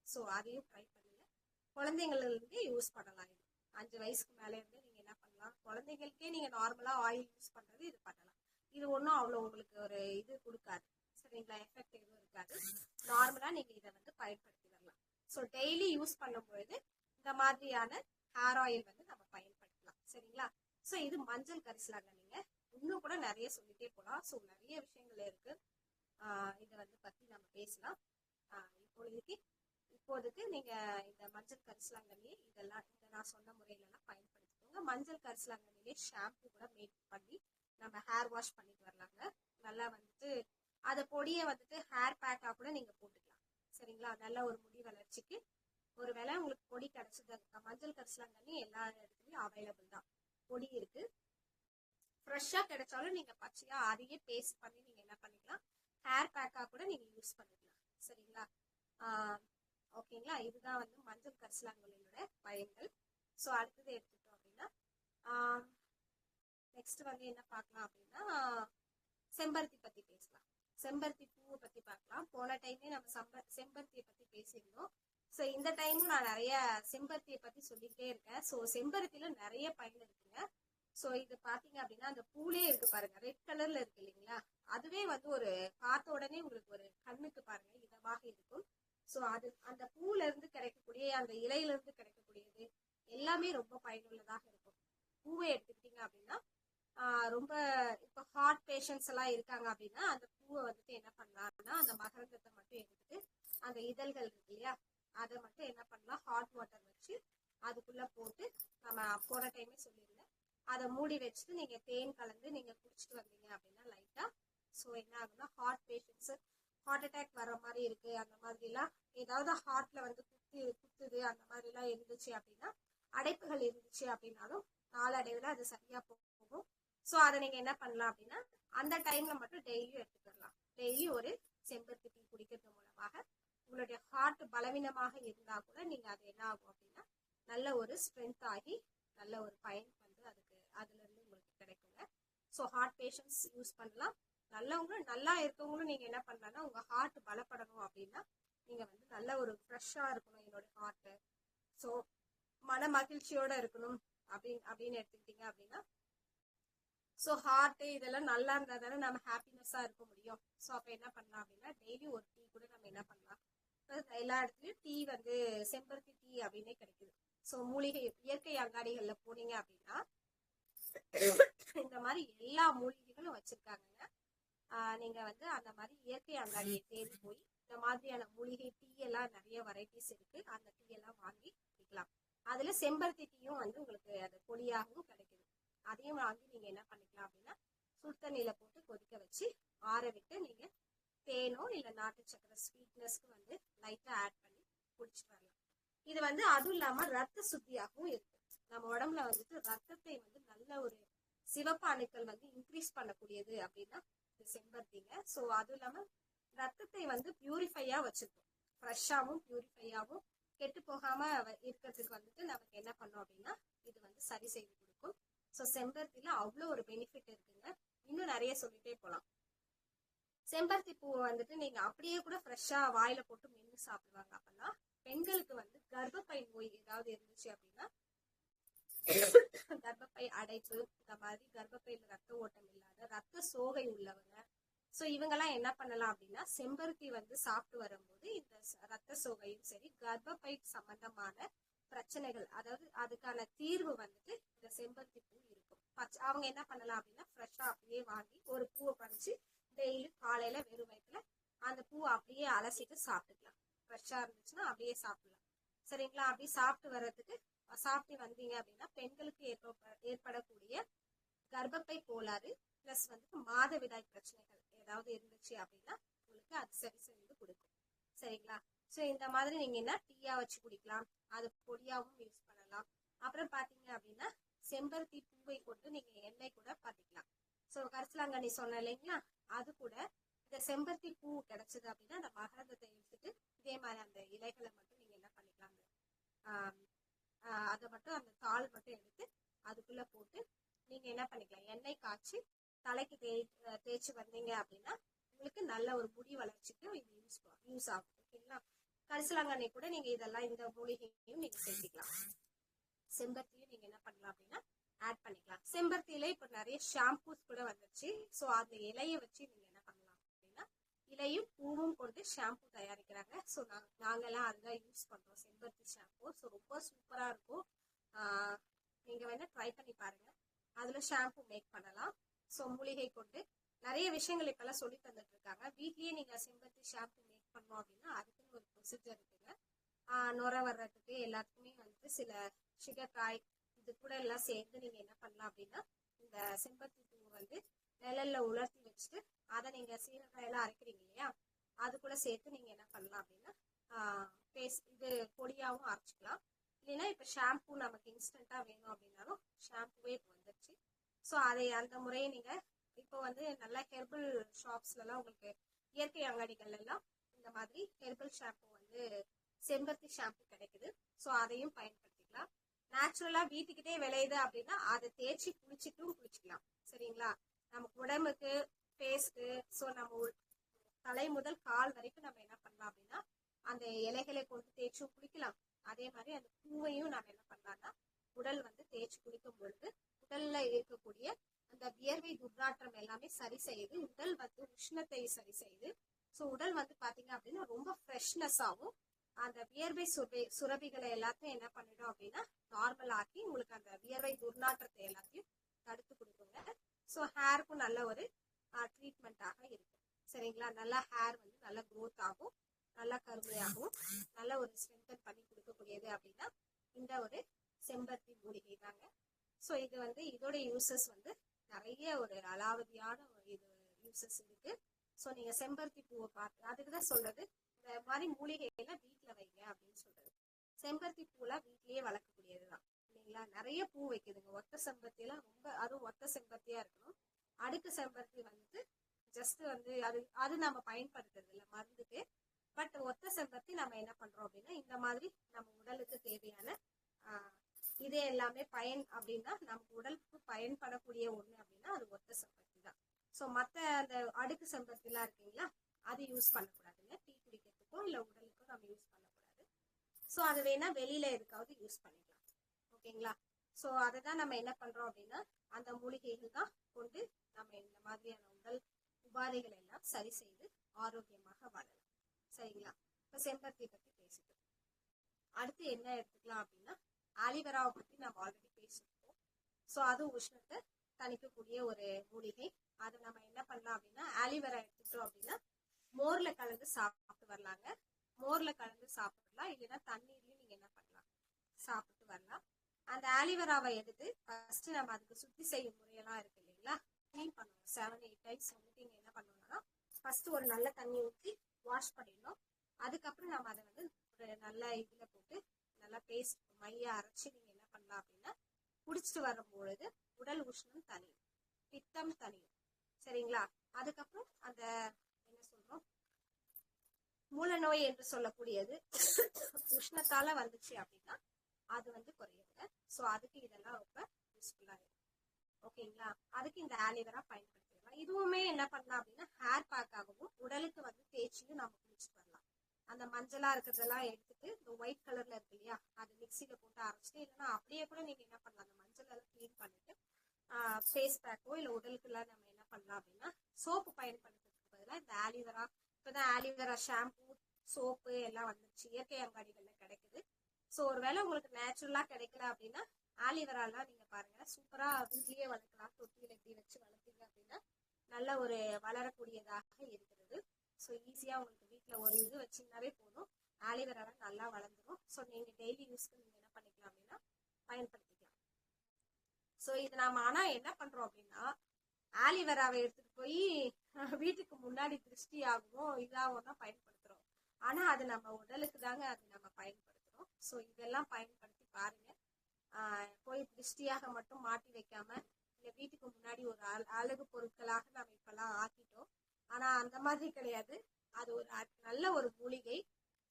ஸோ அதையும் ட்ரை பண்ணுங்க. குழந்தைங்களுக்கு யூஸ் பண்ணலாம். இது 5 வயசுக்கு மேலே இருந்து நீங்க என்ன பண்ணலாம், குழந்தைங்களுக்கே நீங்க நார்மலா ஆயில் யூஸ் பண்றது இது பண்ணலாம். இது ஒன்றும் அவ்வளோ உங்களுக்கு ஒரு இது கொடுக்காது. சரிங்களா? எஃபெக்ட் எதுவும் இருக்காது. நார்மலா நீங்க இதை வந்து பயன்படுத்தி வரலாம். ஸோ டெய்லி யூஸ் பண்ணும்பொழுது இந்த மாதிரியான ஹேர் ஆயில் வந்து நம்ம பயன்படுத்தலாம். சரிங்களா? ஸோ இது மஞ்சள் கரிசலாங்கண்ணிங்க. இன்னும் கூட நிறைய சொல்லிட்டே போகலாம். ஸோ நிறைய விஷயங்கள் இருக்கு. இதை வந்து பத்தி நம்ம பேசலாம். இப்போதைக்கு நீங்க இந்த மஞ்சள் கரிசலாங்கண்ணியை இதெல்லாம் இந்த நான் சொன்ன முறையிலலாம் பயன்படுத்திக்கோங்க. மஞ்சள் கரிசலாங்கண்ணிலே ஷாம்பு கூட மேக் பண்ணி நம்ம ஹேர் வாஷ் பண்ணிட்டு வரலாங்க. நல்லா வந்துட்டு அதை பொடியை வந்துட்டு ஹேர் பேக்கா கூட நீங்க போட்டுக்கலாம். சரிங்களா? நல்ல ஒரு முடி வளர்ச்சிக்கு. ஒருவேளை உங்களுக்கு பொடி கிடைச்சது, மஞ்சள் கரிசலாங்கண்ணி எல்லா இடத்துலயும் அவைலபிள் தான், பொடி இருக்கு. ஃப்ரெஷ்ஷா கிடைச்சாலும் நீங்க பச்சையா அதையே பேஸ்ட் பண்ணி நீங்க என்ன பண்ணிக்கலாம், ஹேர் பேக்கா கூட நீங்க யூஸ் பண்ணிக்கலாம். சரிங்களா? ஓகேங்களா? இதுதான் வந்து மஞ்சள் கரிசலாங்கண்ணியோட பயன்கள். ஸோ அடுத்தது எடுத்துட்டோம் அப்படின்னா நெக்ஸ்ட் வந்து என்ன பார்க்கலாம் அப்படின்னா செம்பருத்தி பத்தி பேசலாம். செம்பருத்தி பூவை பத்தி பார்க்கலாம். போன டைமே நம்ம செம்பருத்தியை பத்தி பேசியிருந்தோம். ஸோ இந்த டைமும் நான் நிறைய செம்பருத்தியை பத்தி சொல்லிக்கிட்டே இருக்கேன். ஸோ செம்பருத்தியில நிறைய பயன் இருக்குங்க. ஸோ இது பாத்தீங்க அப்படின்னா அந்த பூலே இருக்கு பாருங்க, ரெட் கலர்ல இருக்கு இல்லைங்களா, அதுவே வந்து ஒரு பார்த்த உடனே உங்களுக்கு ஒரு கண்ணுக்கு பாருங்க இதமாக இருக்கும். ஸோ அது அந்த பூல இருந்து கிடைக்கக்கூடிய அந்த இலையில இருந்து கிடைக்கக்கூடியது எல்லாமே ரொம்ப பயனுள்ளதாக இருக்கும். பூவை எடுத்துக்கிட்டீங்க அப்படின்னா ரொம்ப இப்போ ஹார்ட் பேஷண்ட்ஸ் எல்லாம் இருக்காங்க அப்படின்னா அந்த பூவை வந்துட்டு என்ன பண்ணலாம்னா அந்த மகரந்தத்தை மட்டும் எடுத்துட்டு அந்த இதழ்கள் இருக்கு இல்லையா, அதை மட்டும் என்ன பண்ணலாம், ஹாட் வாட்டர் வச்சு அதுக்குள்ள போட்டு, நம்ம போன டைமே சொல்லியிருந்தேன், அதை மூடி வச்சுட்டு நீங்க தேன் கலந்து நீங்க குடிச்சிட்டு வந்தீங்க அப்படின்னா லைட்டா, ஸோ என்ன ஆகுதுன்னா ஹார்ட் பேஷண்ட்ஸ் ஹார்ட் அட்டாக் வர மாதிரி இருக்கு, அந்த மாதிரி எல்லாம் ஏதாவது ஹார்ட்ல வந்து குத்துது அந்த மாதிரி எல்லாம் இருந்துச்சு அப்படின்னா, அடைப்புகள் இருந்துச்சு அப்படின்னாலும் நாளடைவில் அது சரியா போகும். ஸோ அதை நீங்க என்ன பண்ணலாம் அப்படின்னா அந்த டைம்ல மட்டும் டெய்லியும் எடுத்துக்கலாம். டெய்லி ஒரு செம்பருத்தி டீ குடிக்கிறது மூலமாக உங்களுடைய ஹார்ட் பலவீனமாக இருந்தா கூட நீங்க அது என்ன ஆகும் அப்படின்னா நல்ல ஒரு ஸ்ட்ரென்த் ஆகி நல்ல ஒரு பயன் வந்து அதுல இருந்து உங்களுக்கு கிடைக்குங்க. ஸோ ஹார்ட் பேஷண்ட்ஸ் யூஸ் பண்ணலாம். நல்லவங்களும் நல்லா இருக்கவங்களும் நீங்க என்ன பண்ணலாம்னா உங்க ஹார்ட் பலப்படணும் அப்படின்னா நீங்க வந்து நல்ல ஒரு ஃப்ரெஷ்ஷா இருக்கணும் என்னோட ஹார்ட், ஸோ மன மகிழ்ச்சியோட இருக்கணும் அப்படின்னு எடுத்துக்கிட்டீங்க அப்படின்னா, ஸோ ஹார்ட் இதெல்லாம் நல்லா இருந்தா தானே நம்ம ஹாப்பினஸ்ஸா இருக்க முடியும். ஸோ அப்ப என்ன பண்ணலாம் அப்படின்னா டெய்லி ஒரு டீ கூட நம்ம என்ன பண்ணலாம், எல்லா இடத்துலயும் டீ வந்து செம்பருத்தி டீ அப்படின்னே கிடைக்குது. ஸோ மூலிகை இயற்கை அங்காடிகள்ல போனீங்க அப்படின்னா இந்த மாதிரி எல்லா மூலிகைகளும் வச்சிருக்காங்க. நீங்க வந்து அந்த மாதிரி இயற்கை அங்காடியை தேடி போய் இந்த மாதிரியான மூலிகை டீ எல்லாம் நிறைய வெரைட்டிஸ் இருக்கு, அந்த டீ எல்லாம் வாங்கி குடிக்கலாம். அதுல செம்பருத்தி டீயும் வந்து உங்களுக்கு அது பொடியாகவும் கிடைக்குது. அதையும் வாங்கி நீங்க என்ன பண்ணிக்கலாம் அப்படின்னா சுடு தண்ணியில போட்டு கொதிக்க வச்சு ஆற விட்டு நீங்க தேனோ இல்ல நாட்டு சக்கரை ஸ்வீட்னஸ்க்கு வந்து லைட்டா ஆட் பண்ணி குடிச்சிட்டு வரலாம். இது வந்து அதுவும் இல்லாம ரத்த சுத்தியாகவும் இருக்கு. நம்ம உடம்புல வந்துட்டு ரத்தத்தை வந்து நல்ல ஒரு சிவப்பு அணுக்கள் வந்து இன்க்ரீஸ் பண்ணக்கூடியது அப்படின்னா இது செம்பருத்திங்க. ஸோ அதுவும் இல்லாம ரத்தத்தை வந்து பியூரிஃபையா வச்சிருக்கும். ஃப்ரெஷ்ஷாவும் பியூரிஃபையாவும் கெட்டு போகாம இருக்கிறதுக்கு வந்துட்டு நமக்கு என்ன பண்ணோம் அப்படின்னா இது வந்து சரி செய்து கொடுக்கும். ஸோ செம்பருத்தில அவ்வளோ ஒரு பெனிஃபிட் இருக்குங்க. இன்னும் நிறைய சொல்லிட்டே போகலாம். செம்பருத்தி பூவை வந்துட்டு நீங்க அப்படியே கூட ஃப்ரெஷ்ஷா வாயில போட்டு மென்று சாப்பிடுவாங்க. அப்படின்னா பெண்களுக்கு வந்து கர்ப்பப்பை நோய் ஏதாவது இருந்துச்சு அப்படின்னா கர்ப்பப்பை அடைப்பு, இந்த மாதிரி கர்ப்பப்பையில ரத்த ஓட்டம் இல்லாத ரத்த சோகை உள்ளவங்க, ஸோ இவங்கெல்லாம் என்ன பண்ணலாம் அப்படின்னா செம்பருத்தி வந்து சாப்பிட்டு வரும்போது இந்த ரத்த சோகையும் சரி கர்ப்பப்பை சம்பந்தமான பிரச்சனைகள், அதாவது அதுக்கான தீர்வு வந்துட்டு இந்த செம்பருத்தி பூ இருக்கும். அவங்க என்ன பண்ணலாம் அப்படின்னா ஃப்ரெஷ்ஷா அப்படியே வாங்கி ஒரு பூவை பறிச்சு டெய்லி காலையில வெறும் வயிற்றுல அந்த பூவை அப்படியே அலசிட்டு சாப்பிட்டுக்கலாம். ஃப்ரெஷ்ஷா இருந்துச்சுன்னா அப்படியே சாப்பிடலாம். சரிங்களா? அப்படி சாப்பிட்டு வந்தீங்க அப்படின்னா பெண்களுக்கு ஏற்படக்கூடிய கர்ப்பப்பை கோளாறு பிளஸ் வந்து மாதவிடாய் பிரச்சனைகள் ஏதாவது இருந்துச்சு அப்படின்னா உங்களுக்கு அது சரி செய்து கொடுக்கும். சரிங்களா? ஸோ இந்த மாதிரி நீங்க என்ன டீயா வச்சு குடிக்கலாம், அது பொடியாவும் யூஸ் பண்ணலாம். அப்புறம் பாத்தீங்க அப்படின்னா செம்பருத்தி பூவை கொண்டு நீங்க எண்ணெய் கூட பாத்திக்கலாம். ஸோ கரிசலாங்கண்ணி சொன்ன இல்லைங்களா, அது கூட இந்த செம்பருத்தி பூ கிடைச்சது அப்படின்னா அந்த மகரந்தத்தை எடுத்துட்டு இதே மாதிரி அந்த இலைகளை மட்டும் நீங்க என்ன பண்ணிக்கலாம், அதை மட்டும் அந்த தாள் மட்டும் எடுத்து அதுக்குள்ள போட்டு நீங்க என்ன பண்ணிக்கலாம், எண்ணெய் காய்ச்சி தலைக்கு தேய்ச்சி வந்தீங்க அப்படின்னா உங்களுக்கு நல்ல ஒரு முடி வளர்ச்சிக்கு இது யூஸ் ஆகும். ஓகேங்களா? கரிசலாங்கண்ணி கூட நீங்க இதெல்லாம் இந்த மூலிகையும் நீங்க சேர்த்துக்கலாம். செம்பருத்தியும் நீங்க என்ன பண்ணலாம் அப்படின்னா ஆட் பண்ணிக்கலாம். செம்பருத்தியில இப்ப நிறைய ஷாம்பூஸ் கூட வந்துச்சு. ஸோ அந்த இலையை வச்சு நீங்க என்ன பண்ணலாம் அப்படின்னா இலையும் பூவும் கொண்டு ஷாம்பூ தயாரிக்கிறாங்க. ஸோ நாங்கெல்லாம் அதுதான் யூஸ் பண்றோம், செம்பருத்தி ஷாம்பூ. ஸோ ரொம்ப சூப்பரா இருக்கும். நீங்க வேணா ட்ரை பண்ணி பாருங்க. அதுல ஷாம்பூ மேக் பண்ணலாம். ஸோ மூலிகை கொண்டு நிறைய விஷயங்கள் இப்பெல்லாம் சொல்லி தந்துட்டு இருக்காங்க. வீட்லயே நீங்க செம்பருத்தி ஷாம்பூ மேக் பண்ணோம் அப்படின்னா அதுக்குன்னு ஒரு ப்ரொசீஜர் இருக்குங்க. நுர வர்றதுக்கு எல்லாத்துக்குமே வந்துட்டு சில சுகர்காய் இது கூட எல்லாம் சேர்ந்து நீங்க என்ன பண்ணலாம் அப்படின்னா இந்த செம்பருத்தி பூ வந்து நிழல்ல உலர்த்தி வச்சுட்டு அதை நீங்க சீரகாயெல்லாம் அரைக்கிறீங்க இல்லையா, அது கூட சேர்த்து நீங்க என்ன பண்ணலாம் அப்படின்னா இது பொடியாவும் அரைச்சிக்கலாம். இல்லைன்னா இப்ப ஷாம்பூ நமக்கு இன்ஸ்டன்டா வேணும் அப்படின்னாலும் ஷாம்பூவே இப்போ வந்துருச்சு. ஸோ அதை அந்த முறையை நீங்க இப்போ வந்து நல்ல ஹெர்பல் ஷாப்ஸ்ல எல்லாம் உங்களுக்கு இயற்கை அங்காடிகள் எல்லாம் இந்த மாதிரி ஹெர்பல் ஷாம்பூ வந்து செம்பருத்தி ஷாம்பூ கிடைக்குது. ஸோ அதையும் பயன்படுத்திக்கலாம். நேச்சுரலா வீட்டுக்கிட்டே விளையுது அப்படின்னா அதை தேய்ச்சி குளிச்சுக்கலாம். சரிங்களா? நமக்கு உடம்புக்கு ஃபேஸ்க்கு ஸோ நம்ம தலை முதல் கால் வரைக்கும் நம்ம என்ன பண்ணலாம் அப்படின்னா அந்த இலைகளை கொண்டு தேய்ச்சும் குளிக்கலாம். அதே மாதிரி அந்த பூவையும் நம்ம என்ன பண்ணலாம்னா உடல் வந்து தேய்ச்சி குளிக்கும் பொழுது உடல்ல இருக்கக்கூடிய அந்த வியர்வை துர்நாற்றம் எல்லாமே சரி செய்யுது. உடல் வந்து உஷ்ணத்தை சரி செய்யுது. ஸோ உடல் வந்து பாத்தீங்க அப்படின்னா ரொம்ப ஃப்ரெஷ்னஸ் ஆகும். அந்த வியர்வை சுரபிகளை எல்லாத்தையும் என்ன பண்ணிடும் அப்படின்னா நார்மல் ஆக்கி உங்களுக்கு அந்த வியர்வை துர்நாற்றத்தை எல்லாத்தையும் தடுத்து கொடுக்குங்க. ஸோ ஹேருக்கும் நல்ல ஒரு ட்ரீட்மெண்ட்டாக இருக்கும். சரிங்களா? நல்லா ஹேர் வந்து நல்லா க்ரோத் ஆகும், நல்லா கருமையாகவும் நல்ல ஒரு ஸ்ட்ரென்தன் பண்ணி கொடுக்கக்கூடியது அப்படின்னா இந்த ஒரு செம்பருத்தி மூலிகை தாங்க. ஸோ இது வந்து இதோட யூசஸ் வந்து நிறைய ஒரு அலாவதியான இது யூசஸ் இருக்கு. ஸோ நீங்க செம்பருத்தி பூவை பார்த்து அதுக்குதான் சொல்றது இந்த மாதிரி மூலிகையெல்லாம் வீட்டுல வைங்க அப்படின்னு சொல்றது. செம்பருத்தி பூலாம் வீட்லயே வளர்க்கக்கூடியதுதான் இல்லைங்களா? நிறைய பூ வைக்குதுங்க. ஒத்த செம்பருத்தி எல்லாம் ரொம்ப, அதுவும் ஒத்த செம்பருத்தியா இருக்கணும். அடுக்கு செம்பருத்தி வந்துட்டு ஜஸ்ட் வந்து அது நம்ம பயன்படுத்துறது இல்லை மருந்துக்கு. பட் ஒத்த செம்பருத்தி நம்ம என்ன பண்றோம் அப்படின்னா இந்த மாதிரி நம்ம உடலுக்கு தேவையான இதே எல்லாமே பயன் அப்படின்னா நமக்கு உடலுக்கு பயன்படக்கூடிய ஒண்ணு அப்படின்னா அது ஒத்த செம்பருத்தி தான். ஸோ மற்ற அந்த அடுக்கு செம்பருத்தி எல்லாம் இருக்குங்களா, அது யூஸ் பண்ணக்கூடாதுங்க. டீ குடிக்கிறதுக்கோ இல்ல உடலுக்கோ நம்ம யூஸ் பண்ணக்கூடாது. ஸோ அது வேணா வெளியில எதுக்காவது யூஸ் பண்ணிக்கலாம். ஓகேங்களா? ஸோ அதை தான் நம்ம என்ன பண்றோம் அப்படின்னா அந்த மூலிகைகள் தான் கொண்டு நம்ம இந்த மாதிரியான உடல் உபாதைகள் எல்லாம் சரி செய்து ஆரோக்கியமாக வாழலாம். சரிங்களா? இப்போ செம்பருத்தி பத்தி பேசிட்டோம். அடுத்து என்ன எடுத்துக்கலாம் அப்படின்னா ஆலிவேராவை பத்தி நம்ம ஆல்ரெடி பேசிருக்கோம். ஸோ அது உஷ்ணத்தை தணிக்கக்கூடிய ஒரு மூலிகை. அதை நம்ம என்ன பண்ணலாம் அப்படின்னா ஆலிவேரா எடுத்துட்டோம் அப்படின்னா மோர்ல கலந்து சாப்பிட்டு வரலாங்க. மோர்ல கலந்து சாப்பிடலாம், இல்லைன்னா தண்ணீர்லயும் நீங்க என்ன பண்ணலாம் சாப்பிட்டு வரலாம். அந்த ஆலிவேராவை எடுத்து ஃபர்ஸ்ட் நம்ம அதுக்கு சுத்தி செய்யும் முறையெல்லாம் இருக்கு இல்லைங்களா, கிளீன் பண்ணுவோம். 7-8 டைம்ஸ் வந்துட்டு நீங்க என்ன பண்ணணும்னா ஃபர்ஸ்ட் ஒரு நல்ல தண்ணி ஊற்றி வாஷ் பண்ணிடணும். அதுக்கப்புறம் நம்ம அதை வந்து ஒரு நல்ல இதுல போட்டு நல்லா பேஸ்ட் மைய அரைச்சி நீங்க என்ன பண்ணலாம் அப்படின்னா குடிச்சிட்டு வரும்பொழுது உடல் உஷ்ணம் தனியும், பித்தம் தனியும். சரிங்களா? அதுக்கப்புறம் அந்த என்ன சொல்றோம், மூல நோய் என்று சொல்லக்கூடியது உஷ்ணத்தால வந்துச்சு அப்படின்னா அது வந்து குறையுங்க. ஸோ அதுக்கு இதெல்லாம் ரொம்ப யூஸ்ஃபுல்லா இருக்கும். ஓகேங்களா? அதுக்கு இந்த ஆலிவேரா பயன்படுத்திக்கலாம். இதுவுமே என்ன பண்ணலாம் அப்படின்னா ஹேர் பேக்காகவும் உடலுக்கு வந்து தேய்ச்சியும் நம்ம குளிச்சுட்டு வரலாம். அந்த மஞ்சளா இருக்கிறதெல்லாம் எடுத்துட்டு இந்த ஒயிட் கலர்ல இருக்கு இல்லையா, அது மிக்சியில போட்டு அரைச்சிட்டு, இல்லைன்னா அப்படியே கூட நீங்க என்ன பண்ணலாம், அந்த மஞ்சள் எல்லாம் கிளீன் பண்ணிட்டு ஃபேஸ் பேக்கோ இல்லை உடலுக்குலாம் நம்ம என்ன பண்ணலாம் அப்படின்னா சோப்பு பயன்படுத்துறதுக்கு பதிலாக இந்த ஆலிவேரா, இப்போதான் ஆலிவேரா ஷாம்பு சோப்பு எல்லாம் வந்துருச்சு, இயற்கை அங்காடிகள்ல கிடைக்குது. ஸோ ஒருவேளை உங்களுக்கு நேச்சுரலா கிடைக்கல அப்படின்னா ஆலிவேராலாம் நீங்க பாருங்க சூப்பரா வீட்லயே வளர்க்கலாம். தொட்டியில இப்படி வச்சு வளர்த்தீங்க அப்படின்னா நல்ல ஒரு வளரக்கூடியதாக இருக்கிறது. ஸோ ஈஸியா உங்களுக்கு வீட்டுல ஒரு இது வச்சீங்கன்னாவே போதும், ஆலிவேராலாம் நல்லா வளர்ந்துடும். ஸோ நீங்க டெய்லி யூஸ்க்கு நீங்க என்ன பண்ணிக்கலாம் அப்படின்னா பயன்படுத்திக்கலாம். ஸோ இது நாம ஆனா என்ன பண்றோம் அப்படின்னா ஆலிவேராவை எடுத்துட்டு போய் வீட்டுக்கு முன்னாடி திருஷ்டி ஆகும் இதாகவும் தான் பயன்படுத்துறோம். ஆனா அது நம்ம உடலுக்கு தாங்க அது நம்ம பயன்படுத்துறோம். ஸோ இதெல்லாம் பயன்படுத்தி பாருங்க. போய் திருஷ்டியாக மட்டும் மாட்டி வைக்காம இந்த வீட்டுக்கு முன்னாடி ஒரு அழகு பொருட்களாக நம்ம இப்பெல்லாம் ஆக்கிட்டோம். ஆனா அந்த மாதிரி கிடையாது, அது ஒரு நல்ல ஒரு மூலிகை.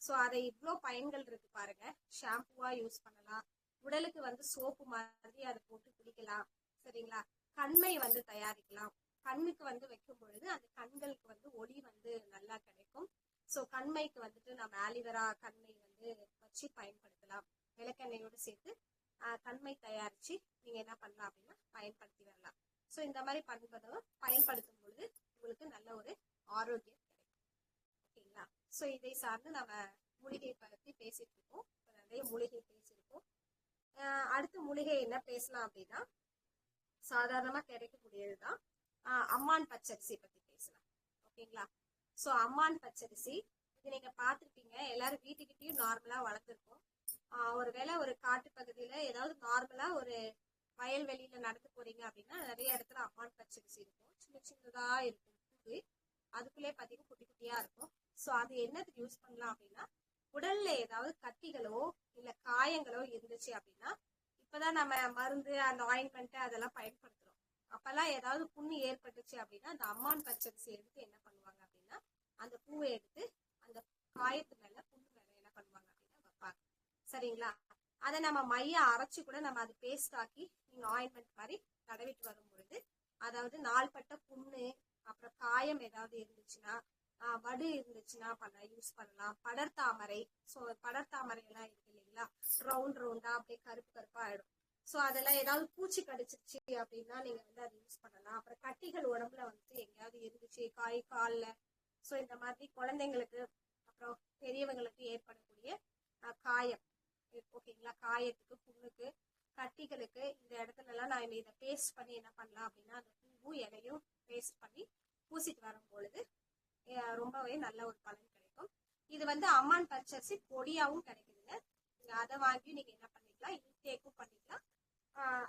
ஸோ அதை இவ்வளோ பயன்கள் இருக்கு பாருங்க. ஷாம்புவா யூஸ் பண்ணலாம், உடலுக்கு வந்து சோப்பு மாதிரி அதை போட்டு குடிக்கலாம். சரிங்களா? கண்மை வந்து தயாரிக்கலாம். கண்ணுக்கு வந்து வைக்கும் பொழுது அந்த கண்களுக்கு வந்து ஒளி வந்து நல்லா கிடைக்கும். ஸோ கண்மைக்கு வந்துட்டு நம்ம ஆலிவேரா கண்மை வந்து வச்சு பயன்படுத்தலாம். விளக்கெண்ணெயோடு சேர்த்து கண்மை தயாரிச்சு நீங்க என்ன பண்ணலாம் அப்படின்னா பயன்படுத்தி வரலாம். ஸோ இந்த மாதிரி பயன்படுத்தும் பொழுது உங்களுக்கு நல்ல ஒரு ஆரோக்கியம் கிடைக்கும். ஓகேங்களா? ஸோ இதை சார்ந்து நம்ம மூலிகை பற்றி பேசிட்டு இருக்கோம். நிறைய மூலிகை பேசியிருக்கோம். அடுத்த மூலிகை என்ன பேசலாம் அப்படின்னா சாதாரணமா கிடைக்கக்கூடியதுதான் அம்மான் பச்சரிசி பத்தி பேசலாம். ஓகேங்களா? ஸோ அம்மான் பச்சரிசி இது நீங்க பார்த்துருப்பீங்க, எல்லாரும் வீட்டுக்கிட்டையும் நார்மலா வளர்த்துருக்கோம். ஒருவேளை ஒரு காட்டு பகுதியில ஏதாவது நார்மலா ஒரு வயல்வெளியில நடந்து போறீங்க அப்படின்னா நிறைய இடத்துல அம்மான் பச்சரிசி இருக்கும், சின்ன சின்னதா இருக்கும் பூவு, அதுக்குள்ளே பாத்தீங்கன்னா குட்டி குட்டியா இருக்கும். ஸோ அது என்னதுக்கு யூஸ் பண்ணலாம் அப்படின்னா உடல்ல ஏதாவது கட்டிகளோ இல்ல காயங்களோ இருந்துச்சு அப்படின்னா, இப்பதான் நம்ம மருந்து அந்த ஆயின்மெண்ட் அதெல்லாம் பயன்படுத்துறோம். அப்பெல்லாம் ஏதாவது புண்ணு ஏற்பட்டுச்சு அப்படின்னா அந்த அம்மான் பச்சரிசி எடுத்து என்ன பண்ணுவாங்க அப்படின்னா அந்த பூவை எடுத்து அந்த காயத்து மேல புண்ணு மேல என்ன பண்ணுவாங்க அப்படின்னா வைப்பாங்க. சரிங்களா? அதை நம்ம மைய அரைச்சு கூட நம்ம அது பேஸ்ட் ஆக்கி நீங்க ஆயின்மெண்ட் மாதிரி தடவிட்டு வரும் பொழுது, அதாவது நாள்பட்ட புண்ணு அப்புறம் காயம் ஏதாவது இருந்துச்சுன்னா வடு இருந்துச்சுன்னா யூஸ் பண்ணலாம். படர்தாமரை, ஸோ படர்தாமரை எல்லாம் இருக்கு இல்லைங்களா, ரவுண்ட் ரவுண்டா அப்படியே கருப்பு கருப்பா ஆயிடும். ஸோ அதெல்லாம் ஏதாவது பூச்சி கடிச்சிருச்சு அப்படின்னா நீங்க வந்து அதை யூஸ் பண்ணலாம். அப்புறம் கட்டிகள் உடம்புல வந்துட்டு எங்கேயாவது இருந்துச்சு கால்ல, ஸோ இந்த மாதிரி குழந்தைங்களுக்கு அப்புறம் பெரியவங்களுக்கு ஏற்படக்கூடிய காயம், ஓகேங்களா, காயத்துக்கு புண்ணுக்கு கட்டிகளுக்கு இந்த இடத்துல எல்லாம் நான் இதை பேஸ்ட் பண்ணி என்ன பண்ணலாம் அப்படின்னா அந்த பூவும் இலையும் பேஸ்ட் பண்ணி பூசிட்டு வரும் பொழுது ரொம்பவே நல்ல ஒரு பலன் கிடைக்கும். இது வந்து அம்மான் பச்சரிசி பொடியாவும் கிடைக்குதுங்க. நீங்க அதை வாங்கி நீங்க என்ன பண்ணிக்கலாம், இன்டேக்கும் பண்ணிக்கலாம்.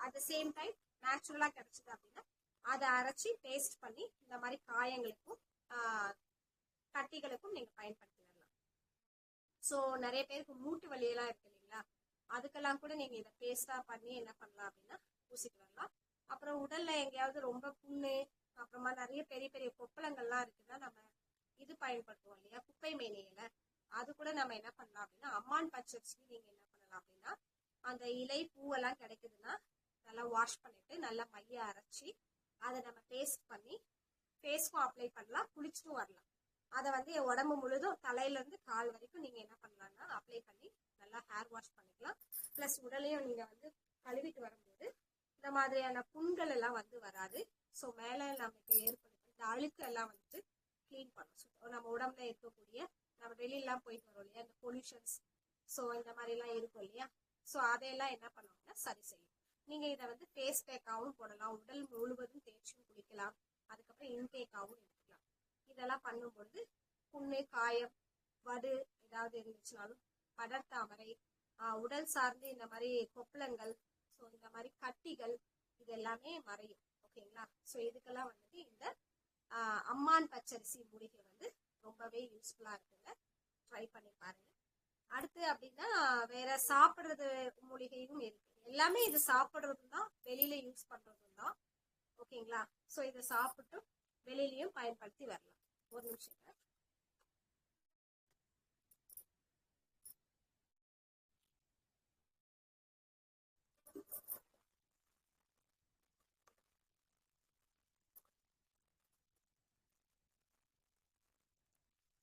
அட் த சேம் டைம் நேச்சுரலா கிடைச்சது அப்படின்னா அதை அரைச்சி பேஸ்ட் பண்ணி இந்த மாதிரி காயங்களுக்கும் கட்டிகளுக்கும் நீங்க பயன்படுத்தி வரலாம். ஸோ நிறைய பேருக்கு மூட்டு வலியெல்லாம் இருக்கு இல்லைங்களா, அதுக்கெல்லாம் கூட நீங்க இதை பேஸ்டா பண்ணி என்ன பண்ணலாம் அப்படின்னா பூசிட்டு வரலாம். அப்புறம் உடல்ல எங்கேயாவது ரொம்ப புண்ணு, அப்புறமா நிறைய பெரிய பெரிய கொப்பளங்கள்லாம் இருக்குன்னா நம்ம இது பயன்படுத்துவோம் இல்லையா, குப்பை மேனி இலை, அது கூட நம்ம என்ன பண்ணலாம் அப்படின்னா அம்மான் பச்சரிசி நீங்க என்ன பண்ணலாம் அப்படின்னா அந்த இலை பூவெல்லாம் கிடைக்குதுன்னா நல்லா வாஷ் பண்ணிட்டு நல்லா மைய அரைச்சி அதை நம்ம பேஸ்ட் பண்ணி ஃபேஸ்க்கும் அப்ளை பண்ணலாம், குளிச்சுட்டும் வரலாம். அதை வந்து உடம்பு முழுதும் தலையில இருந்து கால் வரைக்கும் நீங்க என்ன பண்ணலாம்னா அப்ளை பண்ணி நல்லா ஹேர் வாஷ் பண்ணிக்கலாம். பிளஸ் உடலையும் நீங்க வந்து கழுவிட்டு வரும்போது இந்த மாதிரியான புண்கள் எல்லாம் வந்து வராது. ஸோ மேல நமக்கு ஏற்படும் இந்த அழுக்கு எல்லாம் வந்துட்டு கிளீன் பண்ணும். நம்ம உடம்புல இருக்கக்கூடிய நம்ம வெளியெல்லாம் போயிட்டு வரோம் இல்லையா, இந்த பொல்யூஷன்ஸ், ஸோ இந்த மாதிரி எல்லாம் இருக்கும் இல்லையா, ஸோ அதையெல்லாம் என்ன பண்ணுவோம்னா சரி செய்யும். நீங்க இதை வந்து ஃபேஸ் பேக்காகவும் போடலாம், உடல் முழுவதும் தேய்ச்சியும் குளிக்கலாம், அதுக்கப்புறம் இன்டேக்காகவும் எடுத்துக்கலாம். இதெல்லாம் பண்ணும்பொழுது புண்ணு காயம் வடு ஏதாவது இருந்துச்சுனாலும் படர்தாமரை, உடல் சார்ந்து இந்த மாதிரி கொப்பளங்கள், ஸோ இந்த மாதிரி கட்டிகள் இது எல்லாமே மறையும். ஓகேங்களா? ஸோ இதுக்கெல்லாம் வந்துட்டு இந்த அம்மான் பச்சரிசி மூலிகை வந்து ரொம்பவே யூஸ்ஃபுல்லா இருக்குங்க. ட்ரை பண்ணி பாருங்க. அடுத்து அப்படின்னா வேற சாப்பிடுறது மூலிகையும் இருக்கு. எல்லாமே இது சாப்பிடுறதும் தான், வெளியில யூஸ் பண்றதும் தான். ஓகேங்களா? ஸோ இதை சாப்பிட்டு வெளியிலயும் பயன்படுத்தி வரலாம். ஒரு நிமிஷம்.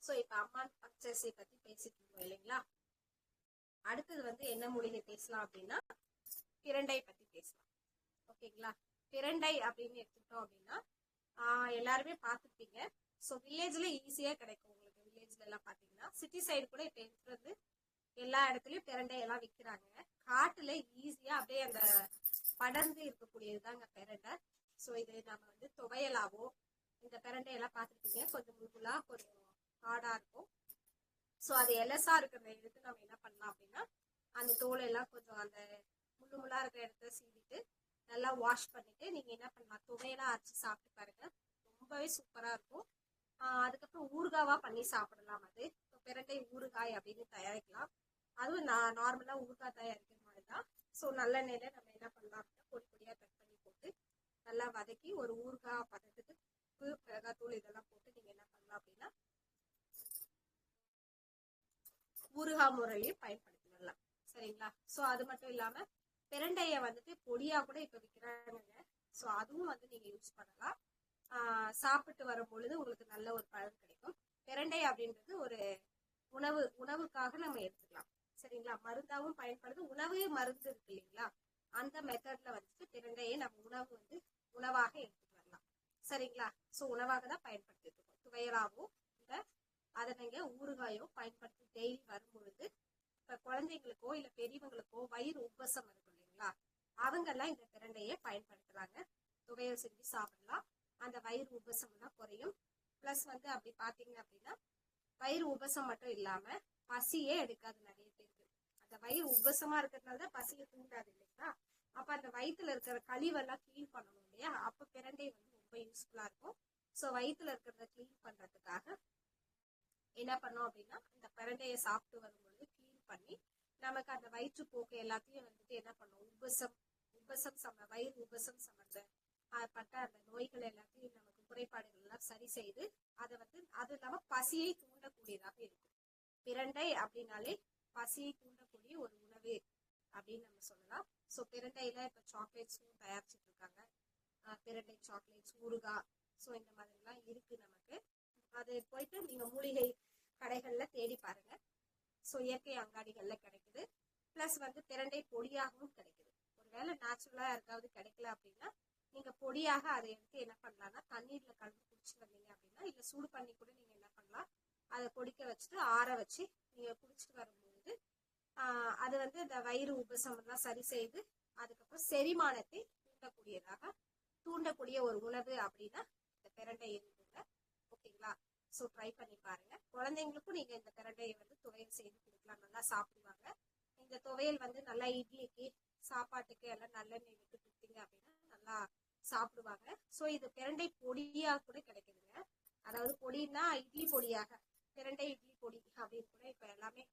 ஸோ இப்ப அம்மான் பச்சரிசி பத்தி பேசிட்டு இருக்கோம் இல்லைங்களா? அடுத்தது வந்து என்ன மூலிகை பேசலாம் அப்படின்னா பிரண்டை பத்தி பேசலாம். ஓகேங்களா? பிரண்டை அப்படின்னு எடுத்துக்கிட்டோம் அப்படின்னா எல்லாருமே பார்த்துருப்பீங்க. ஸோ வில்லேஜ்ல ஈஸியா கிடைக்கும் உங்களுக்கு. வில்லேஜ்ல எல்லாம் பாத்தீங்கன்னா, சிட்டி சைடு கூட இப்ப இருக்கிறது எல்லா இடத்துலயும் பிரண்டை எல்லாம் விற்கிறாங்க. காட்டுல ஈஸியா அப்படியே அந்த படர்ந்து இருக்கக்கூடியதுதாங்க பிரண்டை. ஸோ இது நம்ம வந்து துவையலாவோ, இந்த பிரண்டை எல்லாம் பார்த்துருப்பீங்க, கொஞ்சம் முழுகுலா கொஞ்சம் ஹார்டா இருக்கும். ஸோ அது எலசா இருக்கிற எடுத்து நம்ம என்ன பண்ணலாம் அப்படின்னா, அந்த தோலை எல்லாம் கொஞ்சம் அந்த முள்ளா இருக்கிற இடத்த சீவிட்டு நல்லா வாஷ் பண்ணிட்டு நீங்க என்ன பண்ணலாம், துவையெல்லாம் அரைச்சி சாப்பிட்டு பாருங்க. ரொம்பவே சூப்பரா இருக்கும். அதுக்கப்புறம் ஊறுகாவா பண்ணி சாப்பிடலாம். அது பிரண்டை ஊறுகாய் அப்படின்னு தயாரிக்கலாம். அதுவும் நான் நார்மலா ஊறுகாய் தயாரிக்கிற மாதிரி தான். ஸோ நல்லெண்ணெயில நம்ம என்ன பண்ணலாம் அப்படின்னா, பொடி பொடியா கட் பண்ணி போட்டு நல்லா வதக்கி ஒரு ஊறுகாய் பதத்துக்கு உப்பு, மிளகாத்தூள் இதெல்லாம் போட்டு நீங்க என்ன பண்ணலாம் அப்படின்னா ஊறுகாய் முறையிலையும் பயன்படுத்திடலாம். சரிங்களா? ஸோ அது மட்டும் இல்லாம பிரண்டைய வந்துட்டு பொடியா கூட இப்ப விற்கிறாங்க. ஸோ அதுவும் வந்து நீங்க யூஸ் பண்ணலாம். சாப்பிட்டு வரும் பொழுது உங்களுக்கு நல்ல ஒரு பலன் கிடைக்கும். பிரண்டை அப்படின்றது ஒரு உணவுக்காக நம்ம எடுத்துக்கலாம். சரிங்களா? மருந்தாவும் பயன்படுது. உணவு மருந்து இருக்கு இல்லைங்களா? அந்த மெத்தட்ல வந்துட்டு பிரண்டையை நம்ம உணவாக எடுத்துட்டு வரலாம். சரிங்களா? ஸோ உணவாக தான் பயன்படுத்திட்டு இருக்கோம். துவையலாவோ இல்ல அதை நீங்க ஊறுகாயோ பயன்படுத்தி டெய்லி வரும் பொழுது, இப்ப குழந்தைங்களுக்கோ இல்ல பெரியவங்களுக்கோ வயிறு உப்பசம் இருக்கும் இல்லைங்களா? அவங்க எல்லாம் இந்த பிரண்டையை பயன்படுத்துறாங்க. துவையல் செஞ்சு சாப்பிடலாம். அந்த வயிறு உபசம் எல்லாம் குறையும். பிளஸ் வந்து அப்படி பாத்தீங்க அப்படின்னா வயிறு உபசம் மட்டும் இல்லாம பசியே எடுக்காது நிறைய பேருக்கு. அந்த வயிறு உபசமா இருக்கிறதுனாலதான் பசியை தூண்டாது இல்லைங்களா? அப்ப அந்த வயிற்றுல இருக்கிற கழிவெல்லாம் கிளீன் பண்ணணும் இல்லையா? அப்ப பிரண்டை வந்து ரொம்ப யூஸ்ஃபுல்லா இருக்கும். ஸோ வயிற்றுல இருக்கிறத கிளீன் பண்றதுக்காக என்ன பண்ணோம் அப்படின்னா, இந்த பிரண்டையை சாப்பிட்டு வரும்பொழுது கிளீன் பண்ணி நமக்கு அந்த வயிற்றுப்போக்கு எல்லாத்தையும் வந்துட்டு என்ன பண்ணும், வயிறு உபசம் சம்பந்தப்பட்ட அந்த நோய்கள் எல்லாத்தையும் நமக்கு குறைபாடுகள் எல்லாம் சரி செய்து அதை வந்து அது இல்லாம பசியை தூண்டக்கூடியதாக இருக்கும். பிரண்டை அப்படின்னாலே பசியை தூண்டக்கூடிய ஒரு உணவு அப்படின்னு நம்ம சொல்லலாம். ஸோ பிரண்டையில இப்ப சாக்லேட்ஸும் தயாரிச்சுட்டு இருக்காங்க. பிரண்டை சாக்லேட்ஸ், ஊறுகாய், ஸோ இந்த மாதிரி எல்லாம் இருக்கு நமக்கு. அது போயிட்டு நீங்க மூலிகை கடைகள்ல தேடி பாருங்க. ஸோ இயற்கை அங்காடிகள்ல கிடைக்குது. பிளஸ் வந்து பிரண்டை பொடியாகவும் கிடைக்குது. ஒருவேளை நேச்சுரலா யாருக்காவது கிடைக்கல அப்படின்னா நீங்க பொடியாக அதை எடுத்து என்ன பண்ணலாம்னா தண்ணீர்ல கலந்து குடிச்சுட்டு வந்தீங்க அப்படின்னா, இல்ல சூடு பண்ணி கூட நீங்க என்ன பண்ணலாம், அதை கொதிக்க வச்சுட்டு ஆற வச்சு நீங்க குடிச்சிட்டு வரும்போது அது வந்து இந்த வயிறு உபசம் எல்லாம் சரி செய்து அதுக்கப்புறம் செரிமானத்தை தூண்டக்கூடிய ஒரு உணவு அப்படின்னா இந்த பிரண்டை இருக்குங்க. ஓகேங்களா? ஸோ ட்ரை பண்ணி பாருங்க. குழந்தைங்களுக்கும் நீங்க இந்த பிரண்டையை வந்து துவையல் செய்து கொடுக்கலாம். நல்லா சாப்பிடுவாங்க. இந்த துவையல் வந்து நல்லா இட்லிக்கு, சாப்பாட்டுக்கு எல்லாம் நல்லெண்ணெய் விட்டு கொடுத்தீங்க அப்படின்னா நல்லா சாப்பிடுவாங்க. ஸோ இது பிரண்டை பொடியா கூட கிடைக்குதுங்க. அதாவது பொடினா இட்லி பொடியாக, பிரண்டை இட்லி பொடி அப்படின்னு கூட இப்ப எல்லாமே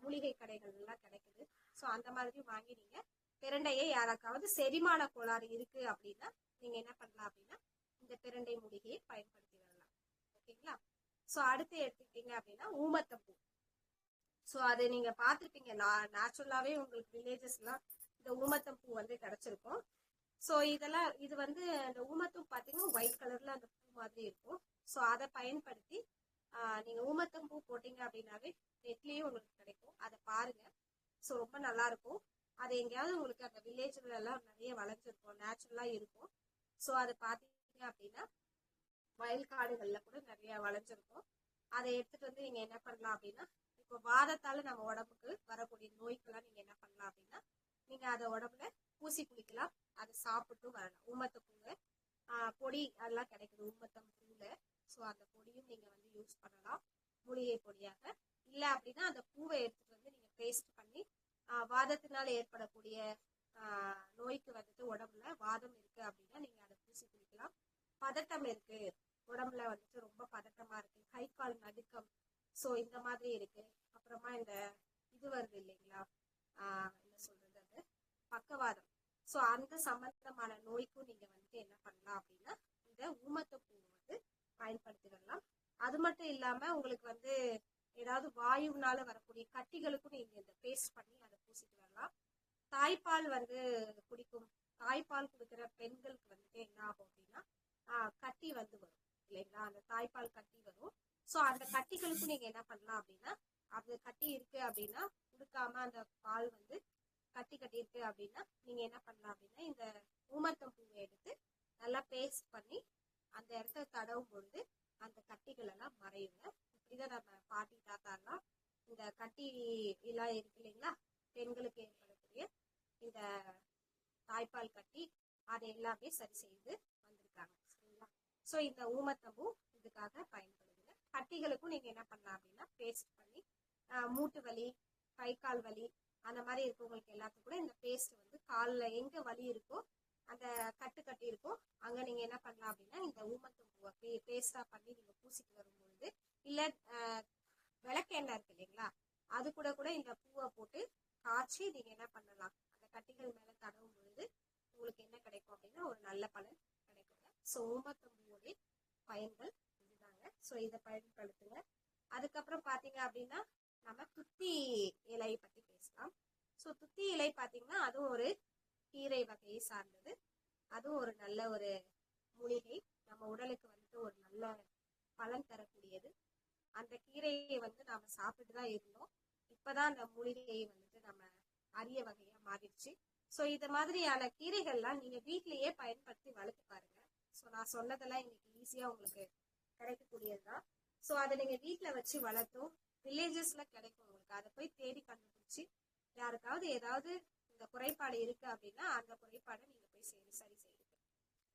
மூலிகை கடைகள் எல்லாம் கிடைக்குது. ஸோ அந்த மாதிரி வாங்கி நீங்க பிரண்டையை யாராக்காவது செரிமான கோளாறு இருக்கு அப்படின்னா நீங்க என்ன பண்ணலாம் அப்படின்னா இந்த பிரண்டை மூலிகையை பயன்படுத்தி வரலாம். ஓகேங்களா? ஸோ அடுத்து எடுத்துக்கிட்டீங்க அப்படின்னா ஊமத்தம்பூ. ஸோ அது நீங்க பார்த்துருப்பீங்க. நேச்சுரலாவே உங்களுக்கு வில்லேஜஸ் எல்லாம் இந்த ஊமத்தம்பூ வந்து கிடைச்சிருக்கும். ஸோ இது வந்து இந்த ஊமத்தம் பார்த்தீங்கன்னா ஒயிட் கலர்ல அந்த பூ மாதிரி இருக்கும். ஸோ அதை பயன்படுத்தி நீங்க ஊமத்தம்பூ போட்டீங்க அப்படின்னாவே நெட்லயும் உங்களுக்கு கிடைக்கும். அதை பாருங்க. ஸோ ரொம்ப நல்லா இருக்கும். அது எங்கேயாவது உங்களுக்கு அந்த வில்லேஜ்ல எல்லாம் நிறைய வளர்ந்துருக்கும், நேச்சுரலா இருக்கும். ஸோ அதை பார்த்தீங்க அப்படின்னா வயல் காடுகள்ல கூட நிறைய வளைஞ்சிருக்கும். அதை எடுத்துட்டு வந்து நீங்க என்ன பண்ணலாம் அப்படின்னா, இப்போ வாதத்தால நம்ம உடம்புக்கு வரக்கூடிய நோய்க்கெல்லாம் நீங்க என்ன பண்ணலாம் அப்படின்னா, நீங்க அதை உடம்புல பூசி குளிக்கலாம். அதை சாப்பிட்டு வரலாம். ஊமத்தப்பூங்க பொடி அதெல்லாம் கிடைக்குது ஊமத்தம் பூல. ஸோ அந்த பொடியும் நீங்க வந்து யூஸ் பண்ணலாம் மூலிகை பொடியாக. இல்லை அப்படின்னா அந்த பூவை எடுத்துட்டு வந்து நீங்க பேஸ்ட் பண்ணி வாதத்தினால ஏற்படக்கூடிய நோய்க்கு வந்துட்டு உடம்புல வாதம் இருக்கு அப்படின்னா நீங்க அதை பூசி குளிக்கலாம். பதட்டம் இருக்கு, உடம்புல வந்துட்டு ரொம்ப பதட்டமா இருக்கு, கை கால் நடுக்கம், ஸோ இந்த மாதிரி இருக்கு. அப்புறமா இந்த இது வருது இல்லைங்களா, என்ன சொல்றது, அது பக்கவாதம். ஸோ அந்த சம்பந்தமான நோய்க்கும் நீங்க வந்துட்டு என்ன பண்ணலாம் அப்படின்னா இந்த ஊமத்தப்பூ வந்து பயன்படுத்தி வரலாம். அது மட்டும் இல்லாம உங்களுக்கு வந்து ஏதாவது வாயுனால வரக்கூடிய கட்டிகளுக்கும் நீங்க இந்த பேஸ்ட் பண்ணி அதை பூசிட்டு வரலாம். தாய்ப்பால் வந்து குடிக்கும், தாய்ப்பால் கொடுக்குற பெண்களுக்கு வந்துட்டு என்ன ஆகும் அப்படின்னா கட்டி வந்து வரும் இல்லைங்களா, அந்த தாய்ப்பால் கட்டி வரும். ஸோ அந்த கட்டிகளுக்கும் நீங்க என்ன பண்ணலாம் அப்படின்னா, அது கட்டி இருக்கு அப்படின்னா கொடுக்காம அந்த பால் வந்து கட்டி இருக்கு அப்படின்னா நீங்க என்ன பண்ணலாம் அப்படின்னா இந்த ஊமத்தம் பூவை எடுத்து நல்லா பேஸ்ட் பண்ணி அந்த இடத்த தடவும் பொழுது அந்த கட்டிகள் எல்லாம் மறையுங்க. இப்படிதான் நம்ம பாட்டி தாத்தாலாம் இந்த கட்டி எல்லாம் இருக்கு இல்லைங்களா, பெண்களுக்கு ஏற்படக்கூடிய இந்த தாய்ப்பால் கட்டி அதை எல்லாமே சரி செய்து வந்திருக்காங்க சரிங்களா. ஸோ இந்த ஊமத்தம்பூ இதுக்காக பயன்படுதுங்க. கட்டிகளுக்கும் நீங்க என்ன பண்ணலாம் அப்படின்னா பேஸ்ட் பண்ணி மூட்டு வலி, கை கால் வலி அந்த மாதிரி இருக்கவங்களுக்கு எல்லாத்துக்கும் கூட இந்த பேஸ்ட் வந்து காலில் எங்க வலி இருக்கோ அந்த கட்டி இருக்கோ அங்க நீங்க என்ன பண்ணலாம் அப்படின்னா இந்த ஊமத்தம்பூவை பேஸ்டா பண்ணி நீங்க பூசிட்டு வரும்பொழுது, இல்ல விளக்கெண்ணெய் இருக்கு இல்லைங்களா, அது கூட கூட இந்த பூவை போட்டு காய்ச்சி நீங்க என்ன பண்ணலாம் அந்த கட்டிகள் மேல தடவும் பொழுது உங்களுக்கு என்ன கிடைக்கும் அப்படின்னா ஒரு நல்ல பலன் கிடைக்குங்க. ஸோ ஊமத்தம்பூவோடைய பயன்கள் இதுதாங்க. ஸோ இதை பயன்படுத்துங்க. அதுக்கப்புறம் பாத்தீங்க அப்படின்னா நம்ம துத்தி இலையை பத்தி பேசலாம். ஸோ துத்தி இலை பாத்தீங்கன்னா அதுவும் ஒரு கீரை வகையை சார்ந்தது, அதுவும் ஒரு நல்ல ஒரு மூலிகை, நம்ம உடலுக்கு வந்துட்டு ஒரு நல்ல பலன் தரக்கூடியது. அந்த கீரையை வந்து நாம சாப்பிட்டு தான் இருந்தோம், இப்பதான் அந்த மூலிகையை வந்துட்டு நம்ம அரிய வகையா மாறிடுச்சு. ஸோ இது மாதிரியான கீரைகள்லாம் நீங்க வீட்லயே பயன்படுத்தி வளர்த்து பாருங்க. ஸோ நான் சொன்னதெல்லாம் இன்னைக்கு ஈஸியா உங்களுக்கு கிடைக்கக்கூடியதுதான். ஸோ அதை நீங்க வீட்டுல வச்சு வளர்த்தும் வில்லேஜஸ்ல கிடைக்கும் உங்களுக்கு, அதை போய் தேடி கண்டுபிடிச்சு யாருக்காவது ஏதாவது இந்த குறைபாடு இருக்கு அப்படின்னா அந்த குறைபாடை நீங்க போய் சரி செய்யுங்க.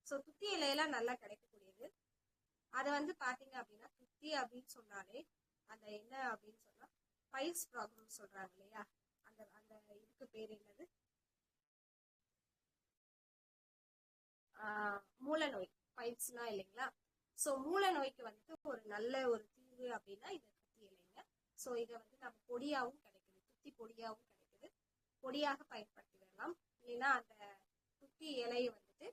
ஸோ துத்தி இலையெல்லாம் நல்லா கிடைக்கக்கூடியது. அதை வந்து பாத்தீங்க அப்படின்னா துத்தி அப்படின்னு சொன்னாலே அந்த என்ன அப்படின்னு சொன்னா பைல்ஸ் ப்ராப்ளம் சொல்றாங்க இல்லையா, அந்த அந்த இதுக்கு பேர் என்னது, மூல நோய், பைல்ஸ்லாம் இல்லைங்களா. ஸோ மூல நோய்க்கு வந்துட்டு ஒரு நல்ல ஒரு தீர்வு அப்படின்னா இந்த துத்தி இலைங்க. ஸோ இதை வந்து நம்ம பொடியாகவும் கிடைக்குது, துத்தி பொடியாகவும் கிடைக்குது, பொடியாக பயன்படுத்தி வரலாம். இல்லைன்னா அந்த துத்தி இலையை வந்துட்டு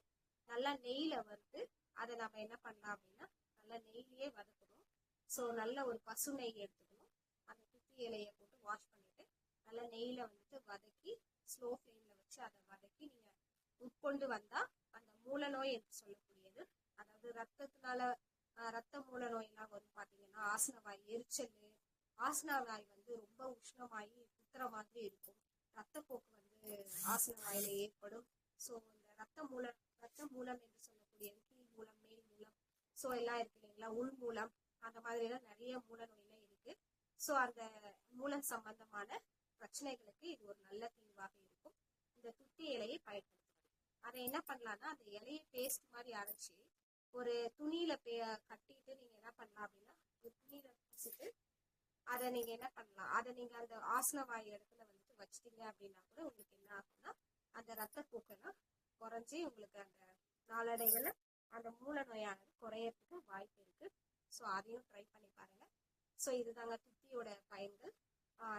நல்லா நெய்யில வறுத்து அதை நம்ம என்ன பண்ணலாம் அப்படின்னா நல்லா நெய்யிலேயே வதக்கணும். ஸோ நல்ல ஒரு பசு நெய் எடுத்துக்கணும், அந்த துத்தி இலையை போட்டு வாஷ் பண்ணிட்டு நல்லா நெய்யில வந்துட்டு வதக்கி ஸ்லோ ஃப்ளேம்ல வச்சு அதை வதக்கி நீங்க உட்கொண்டு வந்தா அந்த மூல நோய் என்று சொல்லக்கூடியது, அதாவது ரத்தத்தினால ரத்த மூல நோய் எல்லாம் வந்து பாத்தீங்கன்னா ஆசனவாய் எரிச்சல், ஆசனவாய் வந்து ரொம்ப உஷ்ணமாயி குத்துற மாதிரி இருக்கும், ரத்தப்போக்கு வந்து ஆசனவாயில ஏற்படும். ஸோ இந்த ரத்த மூலம் என்று சொல்லக்கூடியது கீழ் மூலம், மேல் மூலம், ஸோ எல்லாம் இருக்கு இல்லைங்களா, உள் மூலம், அந்த மாதிரி எல்லாம் நிறைய மூல நோயில இருக்கு. ஸோ அந்த மூலம் சம்பந்தமான பிரச்சனைகளுக்கு இது ஒரு நல்ல தீர்வாக இருக்கும். இந்த துத்தி இலையை பயன்படுத்துவது, அதை என்ன பண்ணலாம்னா அந்த இலையை பேஸ்ட் மாதிரி அரைச்சி ஒரு துணியில கட்டிட்டு நீங்க என்ன பண்ணலாம் அப்படின்னா ஒரு துணியில பூசிட்டு அதை நீங்க என்ன பண்ணலாம், அதை நீங்க அந்த ஆசனவாய் இடத்துல வந்துட்டு வச்சிட்டீங்க அப்படின்னா கூட உங்களுக்கு என்ன ஆகும்னா அந்த ரத்தப்போக்கெல்லாம் குறைஞ்சி உங்களுக்கு அந்த நாளடைவில் அந்த மூல நோயானது குறையறதுக்கு வாய்ப்பு இருக்கு. ஸோ அதையும் ட்ரை பண்ணி பாருங்க. ஸோ இதுதாங்க துத்தியோட பயன்கள்.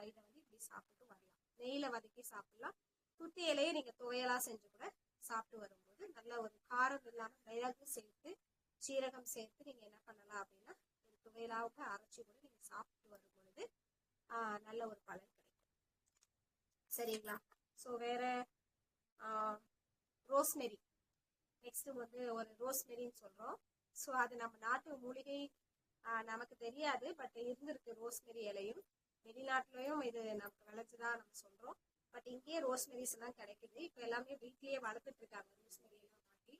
இதை வந்து இப்படி சாப்பிட்டு வரலாம், நெய்யில வதக்கி சாப்பிடலாம். துத்தி இலையை நீங்க துவையலா செஞ்சு கூட சாப்பிட்டு வரும்போது நல்ல ஒரு காரம் இல்லாம மிளகு சேர்த்து சீரகம் சேர்த்து நீங்க என்ன பண்ணலாம் அப்படின்னா ஒரு துவையலாவுக்கு அரைச்சி கூட நீங்க சாப்பிட்டு வரும் பொழுது நல்ல ஒரு பலன் கிடைக்கும் சரிங்களா. ஸோ வேற ரோஸ்மெரி, நெக்ஸ்ட் வந்து ஒரு ரோஸ்மெரின்னு சொல்றோம். ஸோ அது நம்ம நாட்டு மூலிகை, நமக்கு தெரியாது, பட் இருந்திருக்கு ரோஸ்மெரி இலையும். வெளிநாட்டுலயும் இது நமக்கு விளைஞ்சுதான் நம்ம சொல்றோம், பட் இங்கேயே ரோஸ்மெரிஸ் எல்லாம் கிடைக்குது. இப்போ எல்லாமே வீட்லயே வளர்த்துட்டு இருக்காங்க ரோஸ்மெரி எல்லாம் வாங்கி.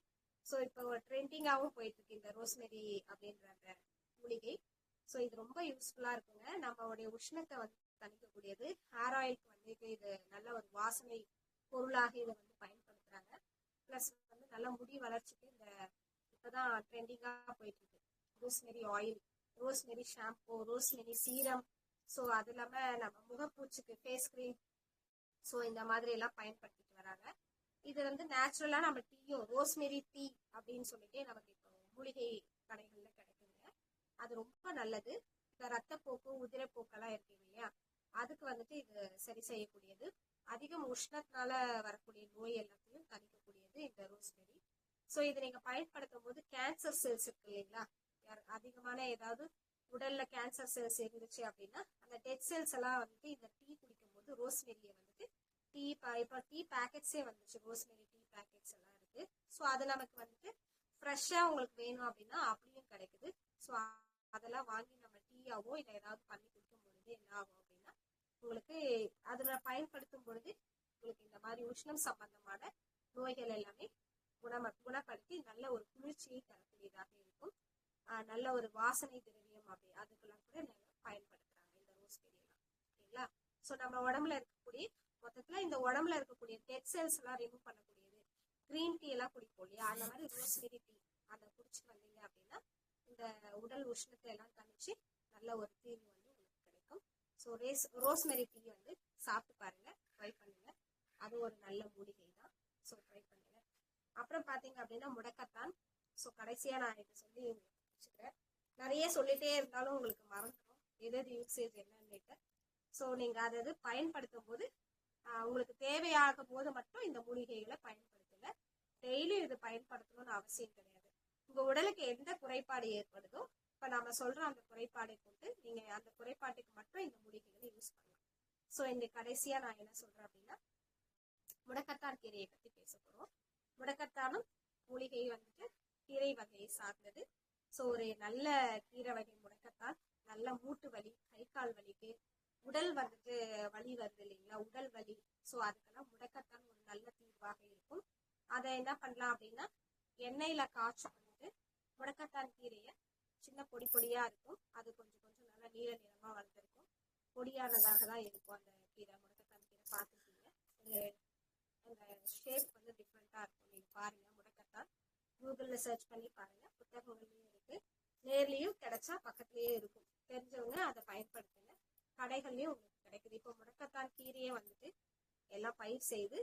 ஸோ இப்போ ட்ரெண்டிங்காகவும் போயிட்டு இருக்கு இந்த ரோஸ்மெரி அப்படின்ற அந்த மூலிகை. ஸோ இது ரொம்ப யூஸ்ஃபுல்லா இருக்குங்க, நம்மளுடைய உஷ்ணத்தை வந்து தணிக்கக்கூடியது. ஹேர் ஆயிலுக்கு வந்து இது நல்ல ஒரு வாசனை பொருளாக இதை வந்து பயன்படுத்துறாங்க. பிளஸ் வந்து நல்ல முடி வளர்ச்சிக்கு இந்த இப்பதான் ட்ரெண்டிங்கா போயிட்டு இருக்கு rosemary oil, rosemary shampoo, rosemary serum. So அது இல்லாம நம்ம முகப்பூச்சிக்கு ஃபேஸ் கிரீம், ஸோ இந்த மாதிரி எல்லாம் பயன்படுத்திட்டு வராங்க. இது வந்து நேச்சுரலா நம்ம டீயும் ரோஸ்மெரி டீ அப்படின்னு சொல்லிட்டு நமக்கு இப்போ மூலிகை கடைகள்ல கிடைக்குது. அது ரொம்ப நல்லது. இந்த ரத்தப்போக்கு உதிரப்போக்கெல்லாம் இருக்கு இல்லையா, அதுக்கு வந்துட்டு இது சரி செய்யக்கூடியது. அதிகம் உஷ்ணத்தினால வரக்கூடிய நோய் எல்லாத்தையும் தணிக்கக்கூடியது இந்த ரோஸ்மெரி. ஸோ இது நீங்க பயன்படுத்தும் போது கேன்சர் செல்ஸ் இருக்கு இல்லைங்களா, அதிகமான ஏதாவது உடல்ல கேன்சர் செல்ஸ் இருந்துச்சு அப்படின்னா அந்த டெட் செல்ஸ் எல்லாம் வந்துட்டு இந்த டீ குடிக்கும் போது ரோஸ்மெரியை வந்துட்டு இப்போ டீ பேக்கெட்ஸே வந்துச்சு, ரோஸ்மெரி டீ பேக்கெட்ஸ் எல்லாம் இருக்கு. ஸோ அது நமக்கு வந்துட்டு ஃப்ரெஷ்ஷா உங்களுக்கு வேணும் அப்படின்னா அப்படியும் கிடைக்குது. ஸோ அதெல்லாம் வாங்கி நம்ம டீயாவோ இல்லை ஏதாவது பண்ணி குடிக்கும் பொழுது என்ன ஆகும் அப்படின்னா உங்களுக்கு அதுல பயன்படுத்தும் பொழுது உங்களுக்கு இந்த மாதிரி உஷ்ணம் சம்பந்தமான நோய்கள் எல்லாமே குணப்படுத்தி நல்ல ஒரு குளிர்ச்சியை தரக்கூடியதாக இருக்கும். நல்ல ஒரு வாசனை திரவியம் அப்படி அதுக்கெல்லாம் கூட பயன்படுத்துறாங்க இந்த ரோஸ்மெரி எல்லாம். ஓகேங்களா? ஸோ நம்ம உடம்புல இருக்கக்கூடிய மொத்தத்துல இந்த உடம்புல இருக்கக்கூடிய டெட் செல்ஸ் எல்லாம் ரிமூவ் பண்ணக்கூடியது. கிரீன் டீ எல்லாம் குடிப்போம் இல்லையா, அந்த மாதிரி ரோஸ்மெரி டீ அதை குடிச்சு வந்தீங்க அப்படின்னா இந்த உடல் உஷ்ணத்தை எல்லாம் தணிச்சு நல்ல ஒரு தீர்வு வந்து உங்களுக்கு கிடைக்கும். ஸோ ரோஸ்மெரி டீ வந்து சாப்பிட்டு பாருங்க, ட்ரை பண்ணுங்க. அது ஒரு நல்ல மூலிகை தான். ஸோ ட்ரை பண்ணுங்க. அப்புறம் பாத்தீங்க அப்படின்னா முடக்கத்தான். ஸோ கடைசியா நான் இதை சொல்லி முடிச்சுக்கிறேன். நிறைய சொல்லிட்டே இருந்தாலும் உங்களுக்கு மறந்துடும் எது யூசேஜ் என்னன்னு. ஸோ நீங்க அதை பயன்படுத்தும் போது உங்களுக்கு தேவையாகும் போது மட்டும் இந்த மூலிகைகளை பயன்படுத்துங்க. டெய்லியும் இது பயன்படுத்தணும்னு அவசியம் கிடையாது. உங்க உடலுக்கு எந்த குறைபாடு ஏற்படுதோ இப்ப நம்ம சொல்ற அந்த குறைபாடை கொண்டு நீங்க அந்த குறைபாட்டுக்கு மட்டும் இந்த மூலிகைகளை யூஸ் பண்ணலாம். ஸோ இந்த கடைசியா நான் என்ன சொல்றேன் அப்படின்னா முடக்கத்தான் கீரையை பத்தி பேச போறோம். முடக்கத்தானும் மூலிகை வந்துட்டு கீரை வகையை சார்ந்தது. ஸோ ஒரு நல்ல கீரை வகை முடக்கத்தான் நல்ல மூட்டு வலி, கை கால் வலிக்கு, உடல் வந்துட்டு வலி வருது இல்லைங்களா, உடல் வலி, ஸோ அதுக்கெல்லாம் முடக்கத்தான் ஒரு நல்ல தீர்வாக இருக்கும். அதை என்ன பண்ணலாம் அப்படின்னா எண்ணெயில காய்ச்சி வந்துட்டு முடக்கத்தான் கீரையை சின்ன பொடி பொடியா இருக்கும், அது கொஞ்சம் கொஞ்சம் நல்லா நீல நிறமா வளர்ந்துருக்கும், பொடியானதாக தான் இருக்கும் அந்த கீரை. முடக்கத்தான் கீரை பார்த்துருக்கீங்க, அந்த ஷேப் வந்து டிஃப்ரெண்டா இருக்கும். நீங்க பாருங்க, முடக்கத்தான் கூகுள்ல சர்ச் பண்ணி பாருங்க, புத்தகங்கள்லயும் இருக்கு, நேர்லயும் கிடைச்சா பக்கத்துலயே இருக்கும். தெரிஞ்சவங்க அதை பயன்படுத்துங்க, கடைகள்லயும் உங்களுக்கு கிடைக்குது. இப்போ முடக்கத்தான் கீரையே வந்துட்டு எல்லாம் பயிர் செய்து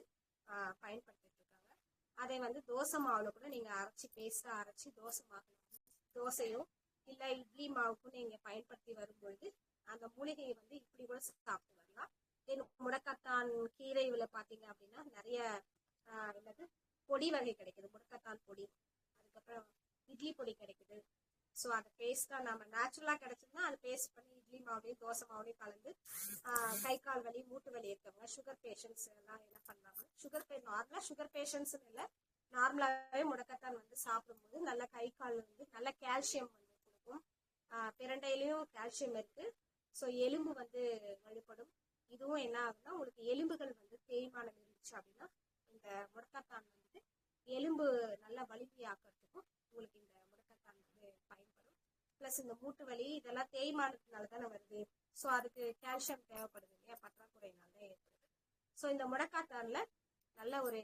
பயன்படுத்திட்டு இருக்காங்க. அதை வந்து தோசை மாவுல கூட நீங்க அரைச்சி பேஸ்டா அரைச்சி தோசை மாவு, தோசையும் இல்ல இட்லி மாவுக்கும் நீங்க பயன்படுத்தி வரும்பொழுது அந்த மூலிகையை வந்து இப்படி கூட சாப்பிட்டு வரலாம். முடக்கத்தான் கீரையில பாத்தீங்க அப்படின்னா நிறைய என்னது பொடி வகை கிடைக்குது, முடக்கத்தான் பொடி, அதுக்கப்புறம் இட்லி பொடி கிடைக்குது. ஸோ அதை பேஸ்டா நம்ம நேச்சுரலா கிடைச்சதுன்னா அதை பேஸ்ட் பண்ணி இட்லி மாவுலையும் தோசை மாவுலையும் கலந்து கை கால் வலி மூட்டு வலி இருக்கவங்க, சுகர் பேஷண்ட்ஸ் எல்லாம் என்ன பண்ணாங்க, நார்மலா சுகர் பேஷண்ட்ஸ் இல்லை, நார்மலாவே முடக்கத்தான் வந்து சாப்பிடும்போது நல்ல கை கால் வந்து நல்ல கால்சியம் வந்து கொடுக்கும். பிரண்டையிலையும் கால்சியம் இருக்கு. ஸோ எலும்பு வந்து வலுப்படும். இதுவும் என்ன ஆகுதுன்னா உங்களுக்கு எலும்புகள் வந்து தேய்மானம் இருந்துச்சு அப்படின்னா இந்த முடக்கத்தான் வந்துட்டு எலும்பு நல்லா வலிமையாக்குறதுக்கும் உங்களுக்கு இந்த முடக்கத்தான் வந்து பயன்படும். பிளஸ் இந்த மூட்டு வலி இதெல்லாம் தேய்மானத்தினால தானே வருது. ஸோ அதுக்கு கால்சியம் தேவைப்படுது இல்லையா, பற்றாக்குறையினால தான் ஏற்படுது. ஸோ இந்த முடக்கத்தான்ல நல்ல ஒரு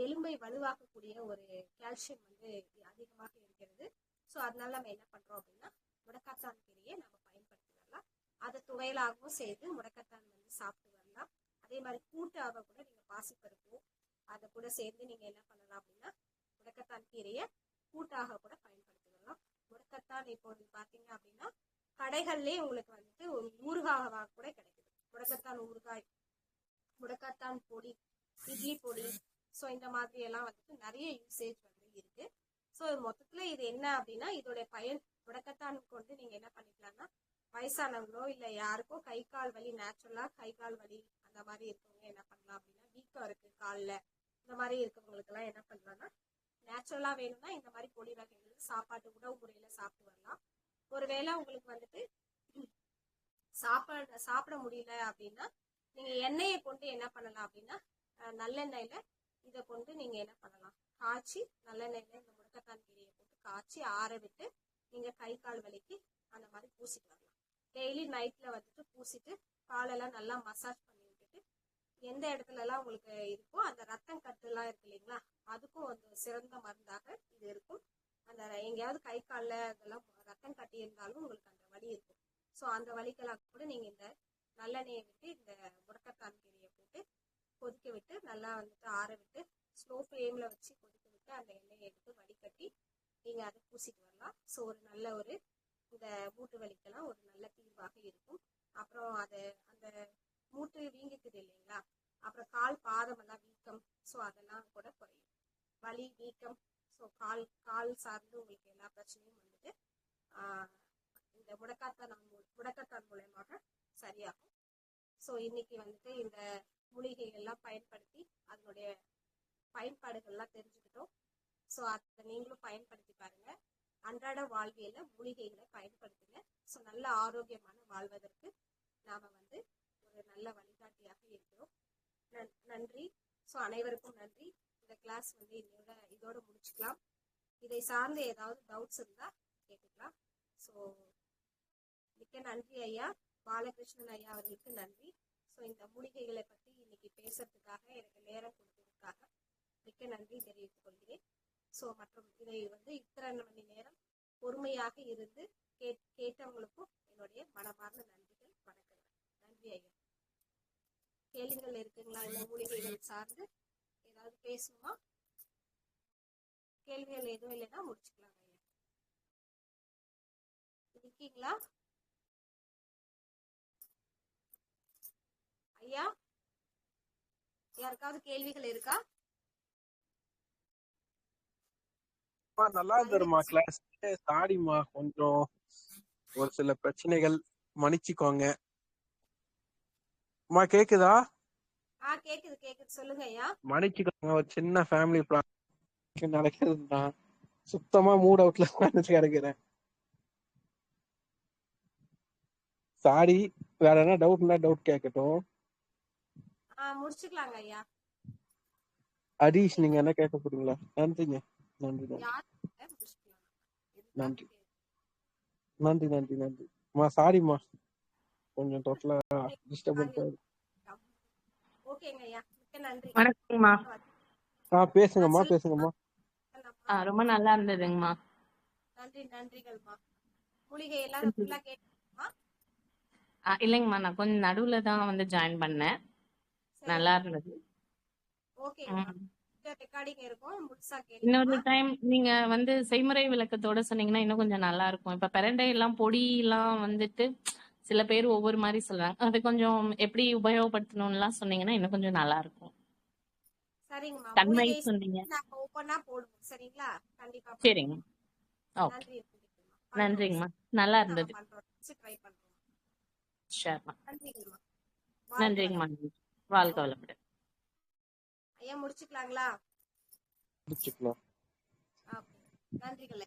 எலும்பை வலுவாக்கக்கூடிய ஒரு கால்சியம் வந்து அதிகமாக இருக்கிறது. ஸோ அதனால நம்ம என்ன பண்றோம் அப்படின்னா முடக்கத்தான் கீரையை நம்ம பயன்படுத்தி வரலாம். அதை துவையலாகவும் செய்து முடக்கத்தான் வந்து சாப்பிட்டு வரலாம். அதே மாதிரி கூட்டாக கூட நீங்க பாசிப்பருப்பு அதை கூட சேர்ந்து நீங்க என்ன பண்ணலாம் அப்படின்னா முடக்கத்தான் கீரையை கூட்டாக கூட பயன்படுத்தி வரலாம். முடக்கத்தான் இப்போ பாத்தீங்க அப்படின்னா கடைகள்லயே உங்களுக்கு வந்துட்டு ஒரு ஊறுகாவாக கூட கிடைக்குது. முடக்கத்தான் ஊறுகாய், முடக்கத்தான் பொடி, இட்லி பொடி, ஸோ இந்த மாதிரி எல்லாம் வந்துட்டு நிறைய யூசேஜ் வந்து இருக்கு. ஸோ மொத்தத்துல இது என்ன அப்படின்னா இதோட பயன் முடக்கத்தான் கொண்டு நீங்க என்ன பண்ணிக்கலாம்னா வயசானவங்களோ இல்ல யாருக்கோ கை கால் வலி, நேச்சுரலா கை கால் வலி அந்த மாதிரி இருக்கவங்க என்ன பண்ணலாம் அப்படின்னா வீக்கம் இருக்கு கால்ல இந்த மாதிரி இருக்கவங்களுக்கு எல்லாம் என்ன பண்ணலாம்னா நேச்சுரலா வேணும்னா இந்த மாதிரி பொடி வகைகள் சாப்பாட்டு உணவு முறையில சாப்பிட்டு வரலாம். ஒருவேளை உங்களுக்கு வந்துட்டு சாப்பிட முடியல அப்படின்னா நீங்க எண்ணெயை கொண்டு என்ன பண்ணலாம் அப்படின்னா நல்லெண்ணெயில இதை கொண்டு நீங்க என்ன பண்ணலாம் காய்ச்சி நல்லெண்ணெயில இந்த முடக்கத்தான் கீரையை போட்டு காய்ச்சி ஆற விட்டு நீங்க கை கால் வலிக்கு அந்த மாதிரி பூசிட்டு வரலாம். டெய்லி நைட்ல வந்துட்டு பூசிட்டு காலெல்லாம் நல்லா மசாஜ் பண்ணி விட்டுட்டு எந்த இடத்துல எல்லாம் உங்களுக்கு இருக்கோ அந்த ரத்தம் கட்டு எல்லாம் இருக்கு இல்லைங்களா, அதுக்கும் ஒரு சிறந்த மருந்தாக இது இருக்கும். அந்த எங்கேயாவது கை காலில் அதெல்லாம் ரத்தம் கட்டி இருந்தாலும் உங்களுக்கு அந்த வலி இருக்கும். ஸோ அந்த வலிக்கெல்லாம் கூட நீங்க இந்த நல்லெண்ணெயை விட்டு இந்த முடக்கத்தான் கீரையை போட்டு கொதிக்க விட்டு நல்லா வந்துட்டு ஆற விட்டு ஸ்லோ ஃப்ளேம்ல வச்சு கொதிக்க விட்டு அந்த எண்ணெயை எடுத்து வடிகட்டி நீங்க அதை பூசிட்டு வரலாம். ஸோ ஒரு நல்ல ஒரு இந்த மூட்டு வலிக்கெல்லாம் ஒரு நல்ல தீர்வாக இருக்கும். அப்புறம் அது அந்த மூட்டு வீங்கிக்குது இல்லைங்களா, அப்புறம் கால் பாதம் எல்லாம் வீக்கம், ஸோ அதெல்லாம் கூட குறையும். வலி வீக்கம், ஸோ கால் சார்ந்து உங்களுக்கு எல்லா பிரச்சனையும் வந்துட்டு இந்த முடக்கத்தான் மூலயமாக சரியாகும். ஸோ இன்னைக்கு வந்துட்டு இந்த மூலிகைகள்லாம் பயன்படுத்தி அதனுடைய பயன்பாடுகள்லாம் தெரிஞ்சுக்கிட்டோம். ஸோ அதை நீங்களும் பயன்படுத்தி பாருங்க. அன்றாட வாழ்வியல மூலிகைகளை பயன்படுத்துங்க. ஸோ நல்ல ஆரோக்கியமான வாழ்வதற்கு நாம வந்து ஒரு நல்ல வழிகாட்டியாக இருக்கிறோம். நன்றி. ஸோ அனைவருக்கும் நன்றி. இந்த கிளாஸ் வந்து இதோட முடிச்சுக்கலாம். இதை சார்ந்து ஏதாவது டவுட்ஸ் இருந்தா கேட்டுக்கலாம். ஸோ மிக்க நன்றி ஐயா. பாலகிருஷ்ணன் ஐயா அவர்களுக்கு நன்றி. ஸோ இந்த மூலிகைகளை பற்றி இன்னைக்கு பேசுறதுக்காக எனக்கு நேரம் கொடுத்ததுக்காக மிக்க நன்றி தெரிவித்துக் கொள்கிறேன். ஸோ மற்றும் இதை வந்து இத்தனை மணி நேரம் பொறுமையாக இருந்து கேட்டவங்களுக்கும் என்னுடைய மனமார்ந்த நன்றிகள், வணக்கங்கள். நன்றி ஐயா. கேள்விகள் இருக்குங்களா? இந்த மூலிகைகள் சார்ந்து ஏதாவது பேசணுமா? கேள்விகள் எதுவும் இல்லைன்னா முடிச்சுக்கலாம் ஐயா. இருக்கீங்களா ஐயா? யாருக்காவது கேள்விகள் இருக்கா? நல்லா இருந்துருமா கிளாஸ். சாரிம்மா, கொஞ்சம் ஒரு சில பிரச்சனைகள், மன்னிச்சுக்கோங்க. அம்மா கேக்குதா? கேக்குது சொல்லுங்க ஐயா. மன்னிச்சுக்கோங்க, ஒரு சின்ன ஃபேமிலி ப்ராப்ளம் நடக்கிறது தான். சுத்தமா மூட் அவுட்ல கிடக்குறேன். சாரி. வேற என்ன டவுட்னா டவுட் கேட்கட்டும். முடிச்சுக்கலாங்க ஐயா. ஹரீஷ், நீங்க என்ன கேட்க போறீங்களா? நன்றிங்க. நன்றி நன்றி நன்றி நன்றி நன்றி. மா சாரிம்மா, கொஞ்சம் டோட்டலா டிஸ்டர்பன்ஸ். ஓகேங்க ஐயா, மிக்க நன்றி. வணக்கம்மா. பேசுங்கம்மா பேசுங்கம்மா. ரொம்ப நல்லா இருந்ததுங்கம்மா. நன்றிகள்மா. மூலிகை எல்லாம் ஃபுல்லா கேட்டீங்களா? இல்லைங்கம்மா, நான் கொஞ்சம் நடுவுல தான் வந்து ஜாயின் பண்ணேன். நல்லா இருந்தது. ஓகேங்கம்மா. ரெக்கார்டிங் இருக்கும், முழுசா கேளுங்க. இன்னொரு டைம் நீங்க வந்து செய்முறை விளக்கத்தோட சொன்னீங்கன்னா இன்னும் கொஞ்சம் நல்லா இருக்கும். இப்ப பிரண்டை எல்லாம் பொடி எல்லாம் வந்துட்டு சில பேர் ஒவ்வொரு மாதிரி சொல்றாங்க. அது கொஞ்சம் எப்படி உபயோகப்படுத்தணும்லாம் சொன்னீங்கன்னா இன்னும் கொஞ்சம் நல்லா இருக்கும். சரிங்கம்மா. தன்மை சொன்னீங்க. நாங்க ஓபனா போடுவோம். சரிங்களா? கண்டிப்பா. சரிங்க. ஓகே. நன்றிங்கம்மா. நல்லா இருந்தது. ட்ரை பண்றோம். ஷூர்மா. நன்றிங்கம்மா. நன்றிங்கம்மா. வாழ்க வளமுடன். ஐயா முடிச்சுக்கலாங்களா? முடிச்சுக்கலாம். நன்றிகள்.